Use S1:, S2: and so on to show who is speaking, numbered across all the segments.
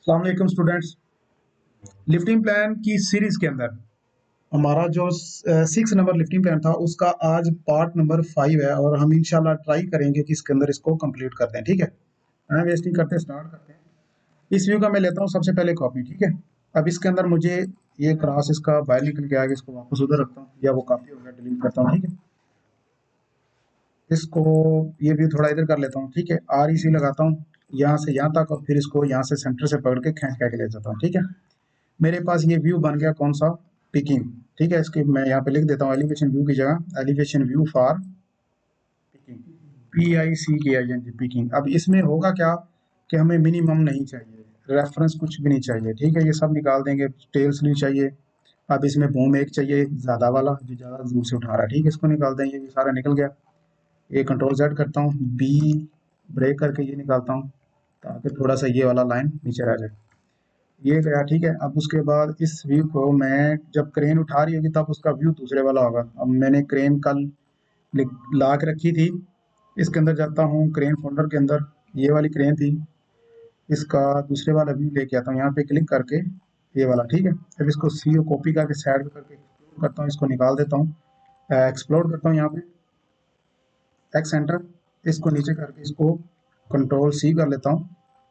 S1: अस्सलाम वालेकुम students. Lifting plan की सीरीज के अंदर हमारा जो 6 नंबर लिफ्टिंग प्लान था उसका आज पार्ट नंबर 5 है और हम इंशाल्लाह ट्राई करेंगे कि इसके अंदर इसको कंप्लीट करते हैं। ठीक है, टाइम वेस्ट नहीं करते, स्टार्ट करते हैं। इस व्यू का मैं लेता हूँ सबसे पहले कॉपी। ठीक है, अब इसके अंदर मुझे ये क्रॉस इसका बाहर निकल के आगे इसको वापस उधर रखता हूँ या वो काफी हो गया, डिलीट करता हूँ। ठीक है, इसको ये व्यू थोड़ा इधर कर लेता हूँ। ठीक है, आर ई सी लगाता हूँ यहाँ से यहाँ तक और फिर इसको यहाँ से सेंटर से पकड़ के खींच के ले जाता हूँ। ठीक है, मेरे पास ये व्यू बन गया कौन सा, पिकिंग। ठीक है, इसके मैं यहाँ पे लिख देता हूँ एलिवेशन व्यू की जगह elevation view for picking, PICKING picking. अब इसमें होगा क्या कि हमें मिनिमम नहीं चाहिए, रेफरेंस कुछ भी नहीं चाहिए। ठीक है, ये सब निकाल देंगे, टेल्स नहीं चाहिए। अब इसमें बूम एक चाहिए ज्यादा वाला जो ज्यादा दूर से उठा रहा है। ठीक है, इसको निकाल देंगे, ये सारा निकल गया। ये कंट्रोल Z करता हूँ, बी ब्रेक करके ये निकालता हूँ ताकि थोड़ा सा ये वाला लाइन नीचे रह जाए। ये गया। ठीक है, अब उसके बाद इस व्यू को मैं जब क्रेन उठा रही होगी तब उसका व्यू दूसरे वाला होगा। अब मैंने क्रेन कल ला के रखी थी, इसके अंदर जाता हूँ क्रेन फोल्डर के अंदर, ये वाली क्रेन थी, इसका दूसरे वाला व्यू लेके आता हूँ यहाँ पे क्लिक करके, ये वाला। ठीक है, अब इसको सी कॉपी करके साइड में करके एक्सप्लोर करता हूँ, इसको निकाल देता हूँ, एक्सप्लोर करता हूँ यहाँ पे एक्स सेंटर, इसको नीचे करके इसको कंट्रोल C कर लेता हूँ,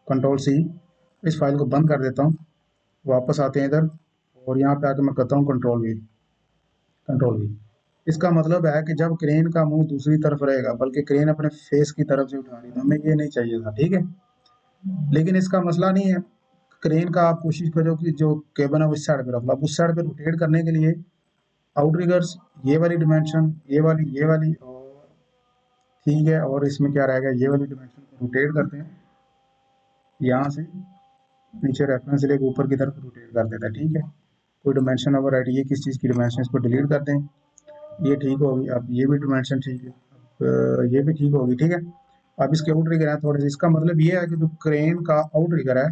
S1: कंट्रोल C। इस फाइल को बंद कर देता हूँ, वापस आते हैं इधर और यहाँ पे आके मैं करता हूँ कंट्रोल V, कंट्रोल V। इसका मतलब है कि जब क्रेन का मुंह दूसरी तरफ रहेगा, बल्कि क्रेन अपने फेस की तरफ से उठा रही है, हमें ये नहीं चाहिए था। ठीक है, लेकिन इसका मसला नहीं है, क्रेन का आप कोशिश करो कि जो केबल है वो इस साइड पे रख लो। अब उस साइड पे रोटेट करने के लिए आउटरिगर्स ये वाली डिमेंशन, ये वाली और ठीक है, और इसमें क्या रहेगा, ये वाली डिमेंशन को रोटेट करते हैं यहाँ से नीचे, रेफरेंस लेके ऊपर की तरफ रोटेट कर देता है। ठीक है, कोई डिमेंशन ओवर राइट, ये किस चीज़ की डिमेंशन, इसको डिलीट कर दें, ये ठीक होगी। अब ये भी डिमेंशन ठीक है, अब ये भी ठीक होगी। ठीक है, अब इसके आउट रिगर है थोड़े से, इसका मतलब ये है कि जो क्रेन का आउट रिगर है,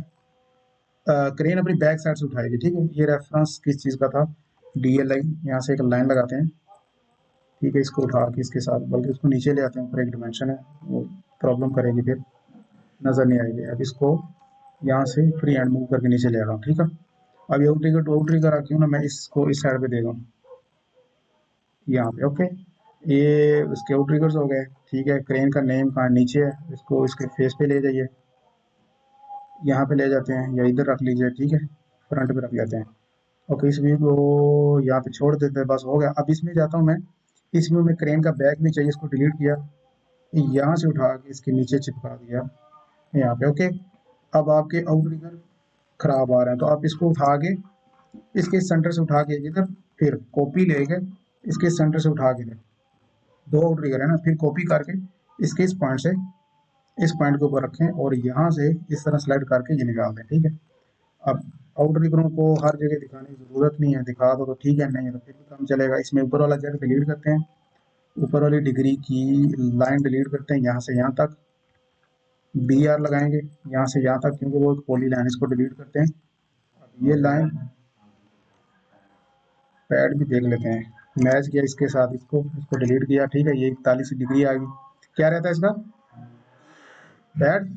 S1: क्रेन अपनी बैक साइड से उठाएगी। ठीक है, ये रेफरेंस किस चीज़ का था, DLI, यहाँ से एक लाइन लगाते हैं। ठीक है, इसको उठा के इसके साथ, बल्कि इसको नीचे ले आते हैं, ऊपर एक डिमेंशन है वो प्रॉब्लम करेगी, फिर नज़र नहीं आएगी। अब इसको यहाँ से फ्री हैंड मूव करके नीचे ले आ रहा हूँ। ठीक है, अब ये आउट रिगर क्यों ना मैं इसको इस साइड पे दे दूँ, यहाँ पे। ओके, ये उसके आउट ट्रिगर्स हो गए। ठीक है, क्रेन का नेम कहाँ नीचे है, इसको इसके फेस पे ले जाइए, यहाँ पे ले जाते हैं या इधर रख लीजिए। ठीक है, फ्रंट पे रख लेते हैं। ओके, इस व्यू को यहाँ पे छोड़ देते हैं, बस हो गया। अब इसमें जाता हूँ मैं, इस व्यू में क्रेन का बैक भी चाहिए, इसको डिलीट किया, यहाँ से उठा के इसके नीचे चिपका दिया यहाँ पे। ओके, अब आपके आउट ट्रिगर खराब आ रहे हैं तो आप इसको उठा के इसके सेंटर से उठा के इधर, फिर कॉपी लेके इसके सेंटर से उठा के, दो आउट ट्रिगर है ना, फिर कॉपी करके इसके इस पॉइंट से इस पॉइंट के ऊपर रखें और यहाँ से इस तरह स्लाइड करके ये निकाल दें। ठीक है, अब आउट ट्रिगरों को हर जगह दिखाने की जरूरत नहीं है, दिखा दो तो ठीक है, नहीं है तो फिर भी काम चलेगा। इसमें ऊपर वाला जेड डिलीट करते हैं, ऊपर वाली डिग्री की लाइन डिलीट करते हैं, यहाँ से यहाँ तक BR लगाएंगे, यहाँ से यहाँ तक, क्योंकि वो एक पॉली लाइन, इसको डिलीट करते हैं। अब ये लाइन पैड भी देख लेते हैं, मैच किया इसके साथ, इसको डिलीट किया। ठीक है, ये 41 डिग्री आ गई। क्या रहता है इसका पैड,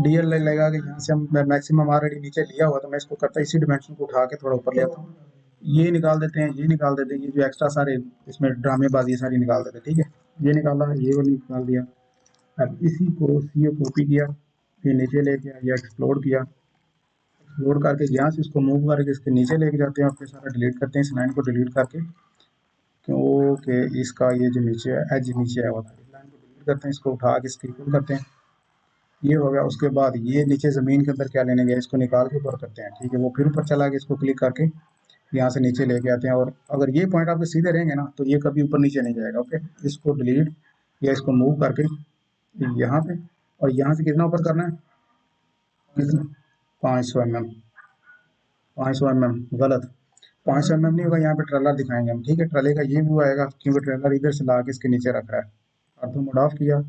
S1: DLI लगा के यहाँ से हम मैक्सिमम ऑलरेडी नीचे लिया हुआ, तो मैं इसको करता इसी डिमेंशन को उठा के थोड़ा ऊपर ले आता हूँ, ये निकाल देते हैं, ये निकाल देते हैं, ये जो एक्स्ट्रा सारे इसमें ड्रामेबाजी सारी निकाल देते हैं। ठीक है, ये निकाला, ये वाली निकाल दिया। अब इसी को सीओ कॉपी किया, फिर नीचे लेके आया, एक्सप्लोर किया, एक्सप्लोर करके यहाँ से इसको मूव करके इसके नीचे लेके जाते हैं और फिर सारा डिलीट करते हैं, इस लाइन को डिलीट करके, क्योंकि इसका ये जो नीचे है, एज नीचे है, इस लाइन को डिलीट करते हैं, इसको उठा के इसके इक्वल करते हैं, ये हो गया। उसके बाद ये नीचे ज़मीन के अंदर क्या लेने गया, इसको निकाल के ऊपर करते हैं। ठीक है, वो फिर ऊपर चला गया, इसको क्लिक करके यहाँ से नीचे लेके आते हैं, और अगर ये पॉइंट आपके सीधे रहेंगे ना तो ये कभी ऊपर नीचे नहीं जाएगा। ओके, इसको डिलीट या इसको मूव करके यहाँ पे, और यहाँ से कितना ऊपर करना है, कितना, 500 mm, 500 mm गलत, 500 mm नहीं होगा, यहाँ पे ट्रेलर दिखाएंगे हम। ठीक है, ट्रेलर का ये व्यू आएगा, क्योंकि ट्रेलर इधर से ला के इसके नीचे रख रहा है, ऑर्थो मोड ऑफ किया,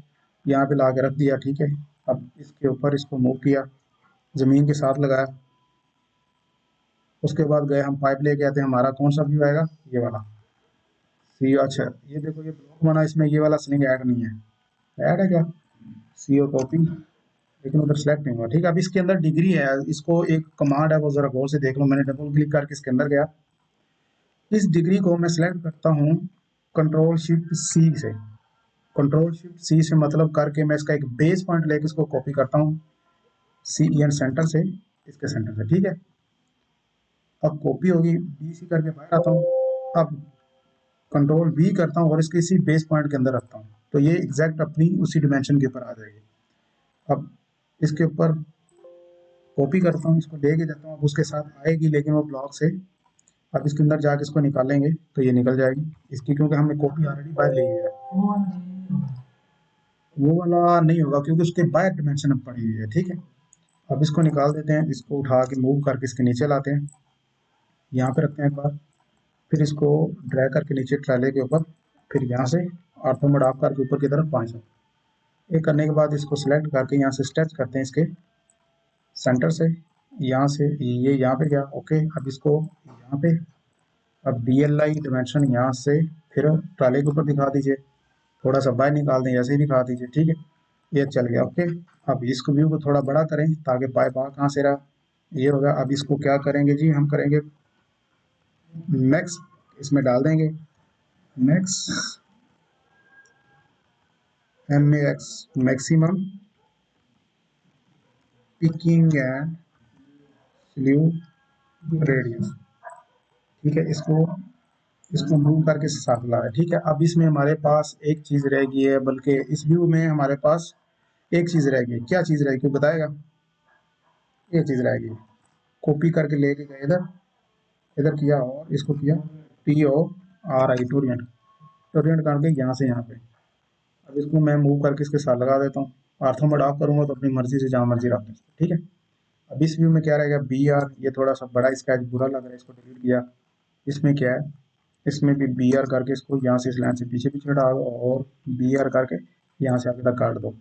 S1: यहाँ पे ला के रख दिया। ठीक है, अब इसके ऊपर इसको मूव किया, ज़मीन के साथ लगाया, उसके बाद गए हम पाइप लेके आते हैं, हमारा कौन सा व्यू आएगा, ये वाला सी, अच्छा ये देखो ये ब्लॉक बना, इसमें ये वाला स्लिंग ऐड नहीं है, ऐड है क्या, सीओ कॉपी, लेकिन उधर सेलेक्ट नहीं हुआ। ठीक है, अब इसके अंदर डिग्री है, इसको एक कमांड है वो जरा गौर से देख लो। मैंने डबल क्लिक करके इसके अंदर गया, इस डिग्री को मैं सिलेक्ट करता हूँ कंट्रोल शिफ्ट सी से, कंट्रोल शिफ्ट सी से मतलब करके मैं इसका एक बेस पॉइंट लेके इसको कॉपी करता हूँ सी एन सेंटर से, इसके सेंटर से। ठीक है, अब कॉपी होगी, बी सी करके बाहर आता हूँ, अब कंट्रोल बी करता हूँ और इसके इसी बेस पॉइंट के अंदर रखता हूँ, तो ये एग्जैक्ट अपनी उसी डिमेंशन के ऊपर आ जाएगी। अब इसके ऊपर कॉपी करता हूँ, इसको लेके जाता हूँ, अब उसके साथ आएगी लेकिन वो ब्लॉक से। अब इसके अंदर जाके इसको निकालेंगे तो ये निकल जाएगी इसकी, क्योंकि हमने कॉपी ऑलरेडी बाहर ली हुई है। वो वाला नहीं होगा क्योंकि उसके बाहर डिमेंशन अब पड़ी हुई है। ठीक है, अब इसको निकाल देते हैं, इसको उठा के मूव करके इसके नीचे लाते हैं, यहाँ पे रखते हैं एक बार, फिर इसको ड्रैग करके नीचे ट्राले के ऊपर, फिर यहाँ से ऑर्थो मोड ऑफ करके ऊपर की तरफ 500। ये करने के बाद इसको सिलेक्ट करके यहाँ से स्ट्रेच करते हैं इसके सेंटर से, यहाँ से ये यहाँ पे गया। ओके, अब इसको यहाँ पे, अब DLI डिमेंशन यहाँ से फिर ट्राले के ऊपर दिखा दीजिए, थोड़ा सा बाहर निकाल दें, ऐसे ही दिखा दीजिए। ठीक है, ये चल गया। ओके, अब इसको व्यू को थोड़ा बड़ा करें ताकि पाइप आ कहाँ से रहा, ये होगा। अब इसको क्या करेंगे जी, हम करेंगे मैक्स, इसमें डाल देंगे max MAX, maximum picking and sleeve radius. ठीक है, इसको मूव करके साथ ला रहे हैं। ठीक है, अब इसमें हमारे पास एक चीज रह गई है, बल्कि इस व्यू में हमारे पास एक चीज रह गई। क्या चीज रह गई बताएगा, ये चीज रह गई, कॉपी करके लेके गए इधर, इधर किया और इसको किया TORI, टोरियंट, टोरियंट करके यहाँ से यहाँ पे। अब इसको मैं मूव करके इसके साथ लगा देता हूँ, ऑर्थो मोड ऑफ करूंगा तो अपनी मर्जी से जहाँ मर्जी रख सकते। ठीक है, अब इस व्यू में क्या रहेगा, BR, ये थोड़ा सा बड़ा स्केच बुरा लग रहा है, इसको डिलीट किया। इसमें क्या है, इसमें भी BR करके इसको यहाँ से इस लाइन से पीछे पीछे डालो और BR करके यहाँ से आगे तक काट दो।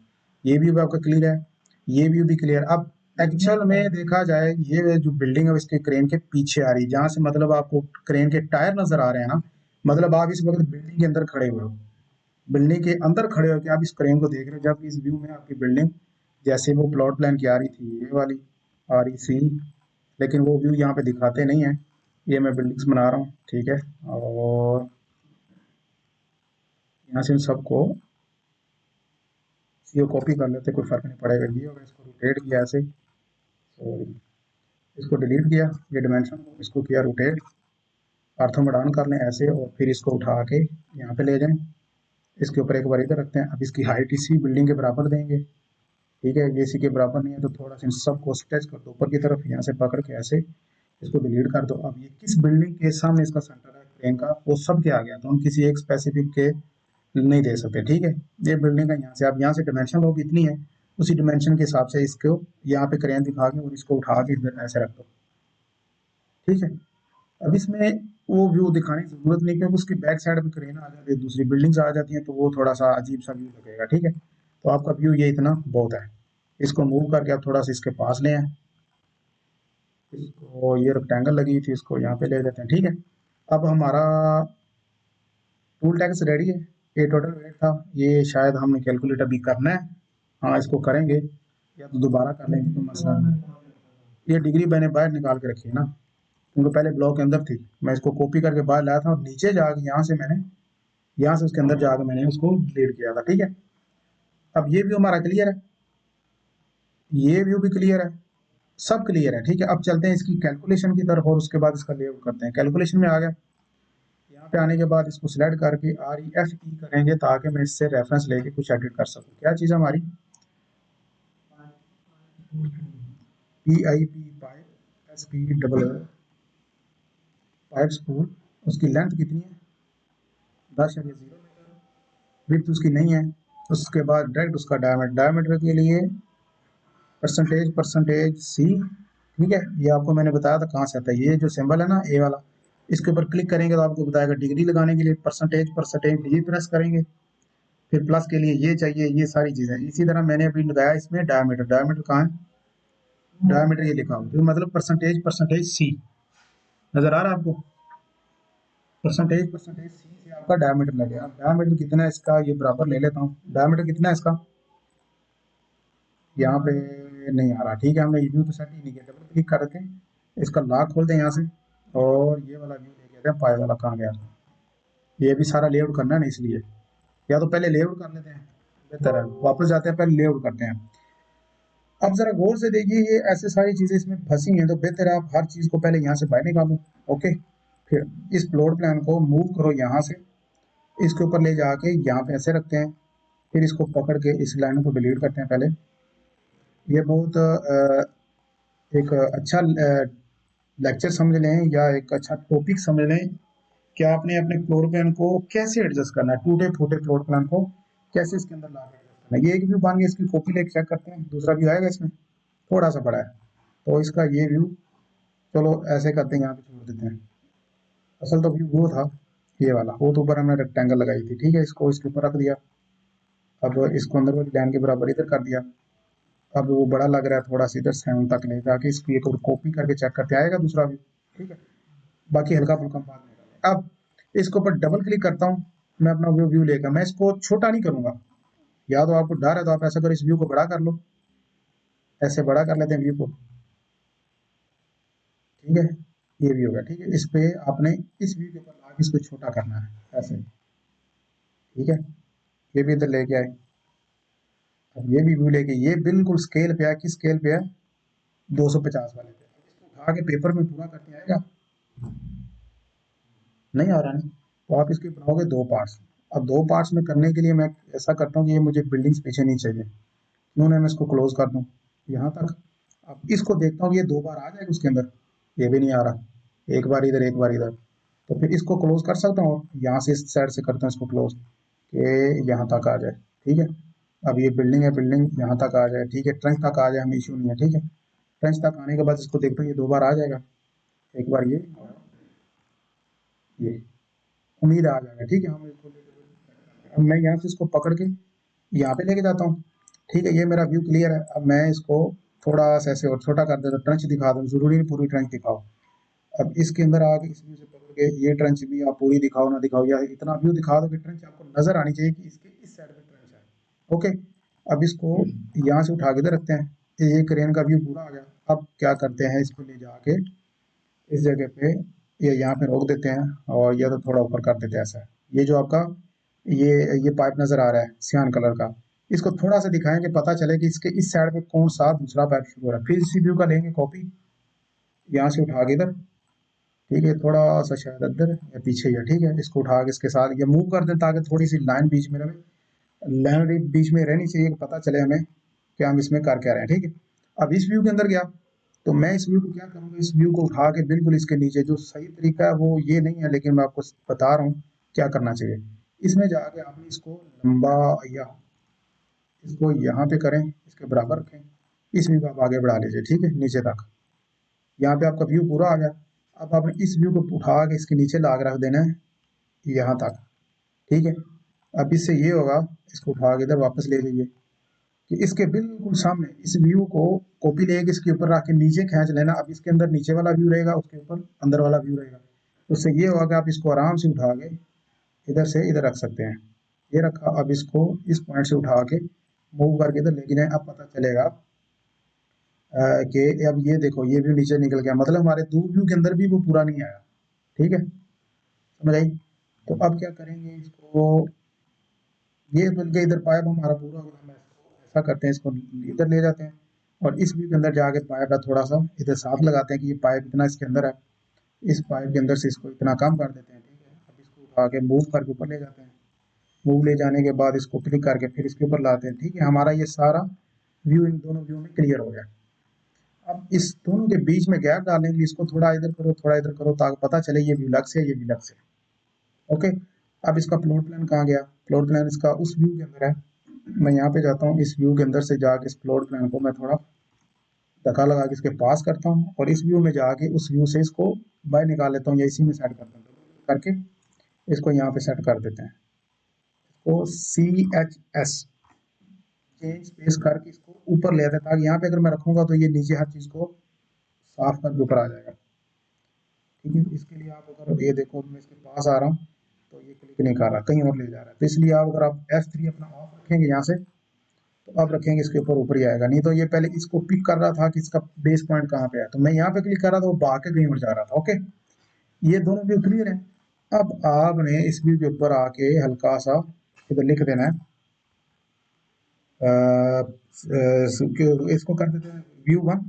S1: ये व्यू भी आपका क्लियर है, ये व्यू भी क्लियर। अब एक्चुअल में देखा जाए, ये जो बिल्डिंग है इसके क्रेन के पीछे आ रही है, जहाँ से मतलब आपको क्रेन के टायर नजर आ रहे हैं ना, मतलब आप इस वक्त बिल्डिंग के अंदर खड़े हुए हो, बिल्डिंग के अंदर खड़े होकर आप इस क्रेन को देख रहे हो, जबकि इस व्यू में आपकी बिल्डिंग जैसे वो प्लॉट प्लान की आ रही थी, ये वाली आ रही सी, लेकिन वो व्यू यहाँ पे दिखाते नहीं है। ये मैं बिल्डिंग्स बना रहा हूँ। ठीक है, और यहाँ से इन सबको सीओ कॉपी कर लेते, कोई फर्क नहीं पड़ेगा। ये होगा, इसको रोटेट किया ऐसे, सॉरी इसको डिलीट किया, ये डिमेंशन को इसको किया रोटेट, ऑर्थो मोड ऑन कर लें ऐसे, और फिर इसको उठा के यहाँ पे ले जाएं, इसके ऊपर एक बार इधर रखते हैं। अब इसकी हाइट इसी बिल्डिंग के बराबर देंगे। ठीक है, ये इसी के बराबर नहीं है तो थोड़ा सा इन सबको स्ट्रेच कर दो ऊपर की तरफ, यहाँ से पकड़ के ऐसे इसको डिलीट कर दो। अब ये किस बिल्डिंग के सामने इसका सेंटर है क्रेन का, वो सब के आ गया, तो हम किसी एक स्पेसिफिक के नहीं दे सकते। ठीक है, ये बिल्डिंग का यहाँ से, आप यहाँ से डिमेंशन लो कितनी है, उसी डिमेंशन के हिसाब से इसको यहाँ पे क्रेन दिखा के और इसको उठा के इधर ऐसे रख दो। ठीक है, अब इसमें वो व्यू दिखाने की जरूरत नहीं, क्योंकि उसकी बैक साइड पे क्रेन आ जाती है, दूसरी बिल्डिंग्स आ जाती हैं, तो वो थोड़ा सा अजीब सा व्यू लगेगा। ठीक है, तो आपका व्यू ये इतना बहुत है। इसको मूव करके आप थोड़ा सा इसके पास ले आए, इसको ये रेक्टेंगल लगी थी इसको यहाँ पे ले लेते हैं। ठीक है, अब हमारा टूल टैक्स रेडी है, ये टोटल वेट था, ये शायद हमने कैलकुलेट अभी करना है। हाँ, इसको करेंगे या तो दोबारा कर लेंगे, तो मसला नहीं। ये डिग्री मैंने बाहर निकाल के रखी है ना, क्योंकि पहले ब्लॉक के अंदर थी, मैं इसको कॉपी करके बाहर लाया था और नीचे जाके यहाँ से मैंने, यहाँ से उसके अंदर जाकर मैंने उसको डिलीट किया था। ठीक है, अब ये व्यू हमारा क्लियर है, ये व्यू भी क्लियर है, सब क्लियर है। ठीक है, अब चलते हैं इसकी कैलकुलेशन की तरफ और उसके बाद इसका लेआउट करते हैं। कैलकुलेशन में आ गया, यहाँ पे आने के बाद इसको सिलेक्ट करके REFE करेंगे ताकि मैं इससे रेफरेंस लेके कुछ एडिट कर सकूँ। क्या चीज़ हमारी PIP pipe SP double pipe spool, उसकी लेंथ कितनी है 10.0 मीटर, विड्थ उसकी नहीं है। उसके बाद डायरेक्ट उसका डायमीटर, डायमीटर के लिए परसेंटेज C। ठीक है, ये आपको मैंने बताया था कहाँ से आता है, ये जो सिंबल है ना ए वाला, इसके ऊपर क्लिक करेंगे तो आपको बताएगा डिग्री लगाने के लिए परसेंटेज डिग्री प्रेस करेंगे, फिर प्लस के लिए ये चाहिए, ये सारी चीज़ें। इसी तरह मैंने अभी लगाया इसमें डायमीटर, डायमीटर कहाँ है, डायमीटर ये लिखा हो तो मतलब परसेंटेज C नजर आ रहा है आपको। परसेंटेज परसेंटेज सी से आपका डायमीटर लगेगा। डायमीटर कितना है इसका, ये बराबर ले लेता हूँ। डायमीटर कितना है इसका, यहाँ पे नहीं आ रहा, ठीक है, हमने ये व्यू तो सेट ही नहीं किया। डबल क्लिक करके इसका लॉक खोल दें यहाँ से, और ये वाला व्यू लेके आते हैं। पाए वाला कहाँ गया, ये भी सारा लेआउट करना है ना, इसलिए या तो पहले लेआउट कर लेते हैं, बेहतर है। वापस जाते हैं, पहले लेआउट करते हैं। अब जरा गौर से देखिए, ये ऐसे सारी चीजें इसमें फंसी हैं, तो बेहतर है आप हर चीज को पहले यहाँ से बाहर निकालो। ओके, फिर इस प्लॉट प्लान को मूव करो यहाँ से, इसके ऊपर ले जाके यहाँ पे ऐसे रखते हैं, फिर इसको पकड़ के इस लाइन को डिलीट करते हैं पहले। ये बहुत एक अच्छा लेक्चर समझ लें, या एक अच्छा टॉपिक समझ लें कि आपने अपने फ्लोर प्लान को कैसे एडजस्ट करना है। टूटे फूटे फ्लोर प्लान को कैसे इसके अंदर ला के एडजस्ट करना है। ये एक व्यू बन गया, इसकी कॉपी लेके चेक करते हैं, दूसरा व्यू आएगा इसमें, थोड़ा सा बड़ा है तो इसका ये व्यू, चलो ऐसे करते हैं, यहाँ पे छोड़ देते हैं। असल तो व्यू वो था ये वाला, वो तो ऊपर हमने रेक्टेंगल लगाई थी, ठीक है, इसको इसके ऊपर रख दिया। अब इसको अंदर वाली लाइन के बराबर इधर कर दिया। अब वो बड़ा लग रहा है थोड़ा सा, इधर 7 तक ले जाके इसकी एक और कॉपी करके चेक करते आएगा दूसरा व्यू, ठीक है। बाकी हल्का फुल्का बाद में करेंगे। अब इसके ऊपर डबल क्लिक करता हूँ, मैं अपना व्यू व्यू लेकर, मैं इसको छोटा नहीं करूंगा। या तो आपको डर है तो आप ऐसा करो, इस व्यू को बड़ा कर लो, ऐसे बड़ा कर लेते हैं व्यू को, ठीक है। ये व्यू होगा, ठीक है। इस पे आपने इस व्यू के ऊपर लाके इसको छोटा करना है ऐसे, ठीक है। ये भी इधर लेके आए। अब ये भी व्यू लेके, ये बिल्कुल स्केल पे है, किस स्केल पे है, 250 वाले पे। अब इसको उठा के पेपर में पूरा करके आएगा, नहीं आ रहा नहीं, तो आप इसके बनाओगे दो पार्ट्स। अब दो पार्ट्स में करने के लिए मैं ऐसा करता हूँ कि ये मुझे बिल्डिंग्स पीछे नहीं चाहिए, क्यों ना मैं इसको क्लोज कर दूँ यहाँ तक। अब इसको देखता हूँ कि ये दो बार आ जाएगा उसके अंदर, ये भी नहीं आ रहा, एक बार इधर एक बार इधर। तो फिर इसको क्लोज कर सकता हूँ, यहाँ से इस साइड से करता हूँ इसको क्लोज, कि यहाँ तक आ जाए, ठीक है। अब ये बिल्डिंग है, बिल्डिंग यहाँ तक आ जाए, ठीक है, ट्रंच तक आ जाए, हमें इशू नहीं है, ठीक है। ट्रंच तक आने के बाद इसको देखता हूँ ये दो बार आ जाएगा, एक बार ये और ये, उम्मीद आ जाएगा, ठीक है। हम इसको अब मैं यहाँ से इसको पकड़ के यहाँ पे लेके जाता हूँ, ठीक है। ये मेरा व्यू क्लियर है। अब मैं इसको थोड़ा सा ऐसे और छोटा कर देता हूँ, ट्रंच दिखा दूँ, जरूरी नहीं पूरी ट्रंच दिखाओ। अब इसके अंदर आके इस व्यू से पकड़ के ये ट्रंच भी आप पूरी दिखाओ ना दिखाओ, या इतना व्यू दिखा दो कि ट्रंच आपको नजर आनी चाहिए कि इसके इस साइड में ट्रंच है। ओके, अब इसको यहाँ से उठा के इधर रखते हैं, ये क्रेन का व्यू पूरा आ गया। अब क्या करते हैं, इसको ले जाके इस जगह पे ये यहाँ पे रोक देते हैं, और या तो थोड़ा ऊपर कर देते हैं ऐसा। ये जो आपका ये ये पाइप नजर आ रहा है सियान कलर का, इसको थोड़ा सा दिखाएं कि पता चले कि इसके इस साइड पे कौन सा दूसरा पाइप शुरू हो रहा है। फिर इसी व्यू का लेंगे कॉपी, यहाँ से उठा के इधर, ठीक है, थोड़ा सा शायद अंदर या पीछे ही है, ठीक है। इसको उठा के इसके साथ ये मूव कर दें, ताकि थोड़ी सी लाइन बीच में रहे, लाइन बीच में रहनी चाहिए, पता चले हमें कि हम इसमें कर क्या रहे हैं, ठीक है। अब इस व्यू के अंदर गया, तो मैं इस व्यू को क्या करूँगा, इस व्यू को उठा के बिल्कुल इसके नीचे, जो सही तरीका है वो ये नहीं है, लेकिन मैं आपको बता रहा हूँ क्या करना चाहिए। इसमें जाके आपने इसको लंबा, या इसको यहाँ पे करें, इसके बराबर रखें, इस व्यू को आप आगे बढ़ा लीजिए, ठीक है, नीचे तक। यहाँ पे आपका व्यू पूरा आ गया। अब आपने इस व्यू को उठा के इसके नीचे लाके रख देना है, यहाँ तक, ठीक है। अब इससे ये होगा, इसको उठा के इधर वापस ले जाइए, कि इसके बिल्कुल सामने इस व्यू को कॉपी लेके इसके ऊपर रख के नीचे खींच लेना। अब इसके अंदर नीचे वाला व्यू रहेगा, उसके ऊपर अंदर वाला व्यू रहेगा। तो उससे ये होगा कि आप इसको आराम से उठा के इधर से इधर रख सकते हैं। ये रखा, अब इसको इस पॉइंट से उठा के मूव करके इधर लेके जाए। अब पता चलेगा कि अब ये देखो, ये व्यू नीचे निकल गया, मतलब हमारे दो व्यू के अंदर भी वो पूरा नहीं आया, ठीक है, समझ आई। तो अब क्या करेंगे, इसको ये बन के इधर पाइप हमारा पूरा हो गया। हम ऐसा करते हैं, इसको इधर ले जाते हैं, और इस व्यू के अंदर जाके पाइप का थोड़ा सा इधर साथ लगाते हैं कि ये पाइप इतना इसके अंदर है, इस पाइप के अंदर से इसको इतना कम कर देते हैं, ठीक है। अब इसको उठा के मूव करके ऊपर ले जाते हैं, मूव ले जाने के बाद इसको क्लिक करके फिर इसके ऊपर लाते हैं, ठीक है। हमारा ये सारा व्यू इन दोनों व्यू में क्लियर हो गया। अब इस दोनों के बीच में गैप डालने के लिए इसको थोड़ा इधर करो, थोड़ा इधर करो, ताकि पता चले ये व्यू अलग से, ये भी अलग से। ओके, अब इसका फ्लोर प्लान कहाँ गया, फ्लोर प्लान इसका उस व्यू के अंदर है। मैं यहाँ पे जाता हूँ, इस व्यू के अंदर से जाके इस फ्लोर प्लान को मैं थोड़ा धक्का लगा के इसके पास करता हूँ, और इस व्यू में जाके उस व्यू से इसको बाहर निकाल लेता हूँ, या इसी में सेट करता हूँ करके इसको यहाँ पे सेट कर देते हैं। इसको CHS चेंज स्पेस करके इसको ऊपर ले आते हैं, ताकि यहाँ पे अगर मैं रखूंगा तो ये नीचे हर चीज को साफ करके ऊपर आ जाएगा। ठीक है। इसके लिए आप अगर ये देखो मैं इसके पास आ रहा हूँ तो ये क्लिक नहीं कर रहा, कहीं और ले जा रहा है। तो इसलिए आप अगर आप F3 अपना ऑफ रखेंगे यहाँ से, तो अब रखेंगे इसके ऊपर ही आएगा। नहीं तो ये पहले इसको पिक कर रहा था कि इसका बेस पॉइंट कहाँ पे है, तो मैं यहाँ पे क्लिक कर रहा था, वो भाग के कहीं और जा रहा था। ओके, ये दोनों व्यू क्लियर है। अब आपने इस व्यू के ऊपर आके हल्का सा इधर लिख देना है, इसको कर देते हैं व्यू 1,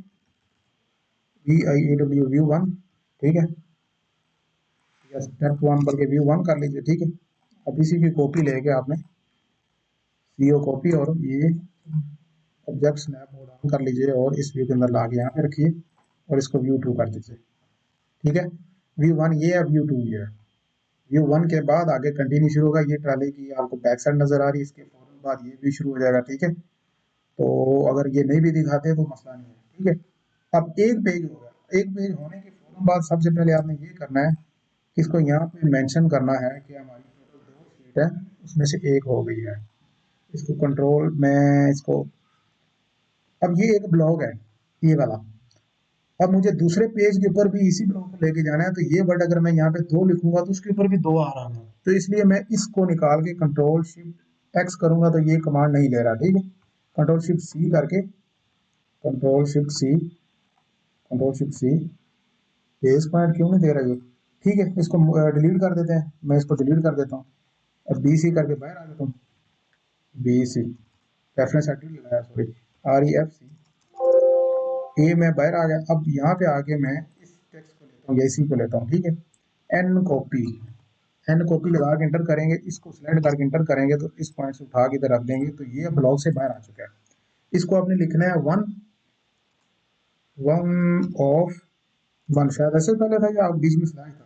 S1: VIEW व्यू 1, ठीक है। या स्टेप 1 करके व्यू 1 कर लीजिए, ठीक है। अब इसी की कॉपी लेके आपने CO कॉपी और ये ऑब्जेक्ट स्नैप मोड ऑन कर लीजिए और इस व्यू के अंदर ला के यहाँ पे रखिए और इसको व्यू 2 कर दीजिए, ठीक है। व्यू 1 ये है, व्यू 2 ये है। व्यू 1 के बाद आगे कंटिन्यू शुरू होगा। ये ट्राली की आपको बैक साइड नजर आ रही है, इसके फौरन बाद ये भी शुरू हो जाएगा, ठीक है। तो अगर ये नहीं भी दिखाते तो मसला नहीं है, ठीक है। अब एक पेज हो गया। एक पेज होने के फौरन बाद सबसे पहले आपने ये करना है कि इसको यहाँ पे मेंशन करना है कि हमारी टोटल 2 शीट है, उसमें से एक हो गई है। इसको कंट्रोल में इसको, अब ये एक ब्लॉग है ये वाला। अब मुझे दूसरे पेज के ऊपर भी इसी ब्लॉग को लेके जाना है, तो ये वर्ड अगर मैं यहाँ पे 2 लिखूंगा तो उसके ऊपर भी 2 आ रहा है। तो इसलिए मैं इसको निकाल के कंट्रोल शिफ्ट X करूंगा तो ये कमांड नहीं ले रहा, ठीक है। कंट्रोल शिफ्ट C करके, control shift C, control shift C, page point क्यों नहीं दे रहा ये, ठीक है। इसको डिलीट कर देते हैं, मैं इसको डिलीट कर देता हूँ। अब BC करके बाहर आ जाता हूँ, BC रेफरेंस एडिट लगाया, सॉरी, REFC, ये मैं बाहर आ गया। अब यहाँ पे आके मैं इस टेक्स्ट को लेता हूँ या इसी को लेता हूँ, ठीक है। एन कॉपी लगा के इंटर करेंगे, इसको सिलेक्ट करके इंटर करेंगे तो इस पॉइंट से उठा के इधर रख देंगे, तो ये ब्लॉक से बाहर आ चुका है। इसको आपने लिखना है 1 ऑफ 1, शायद ऐसे पहले था या आप बीच में स्लैश था,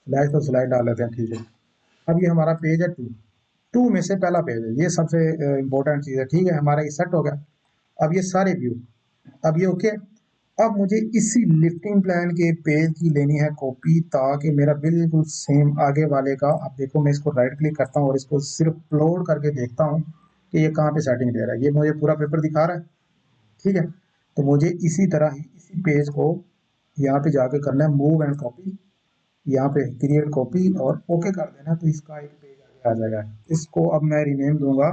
S1: स्लैश तो स्लैश डाल लेते हैं, ठीक है। अब ये हमारा पेज है 2 में से पहला पेज है, ये सबसे इंपॉर्टेंट चीज़ है, ठीक है। हमारा ये सेट हो गया। अब ये सारे व्यू, अब ये ओके। अब मुझे इसी लिफ्टिंग प्लान के पेज की लेनी है कॉपी, ताकि मेरा बिल्कुल सेम आगे वाले का, अब देखो मैं इसको राइट क्लिक करता हूँ और इसको सिर्फ अपलोड करके देखता हूँ कि ये कहाँ पे सेटिंग दे रहा है। ये मुझे पूरा पेपर दिखा रहा है, ठीक है। तो मुझे इसी तरह ही इसी पेज को यहाँ पे जाके करना है मूव एंड कॉपी, यहाँ पे क्रिएट कॉपी और ओके कर देना, तो इसका एक पेज आगे आ जाएगा। इसको अब मैं रीनेम दूंगा,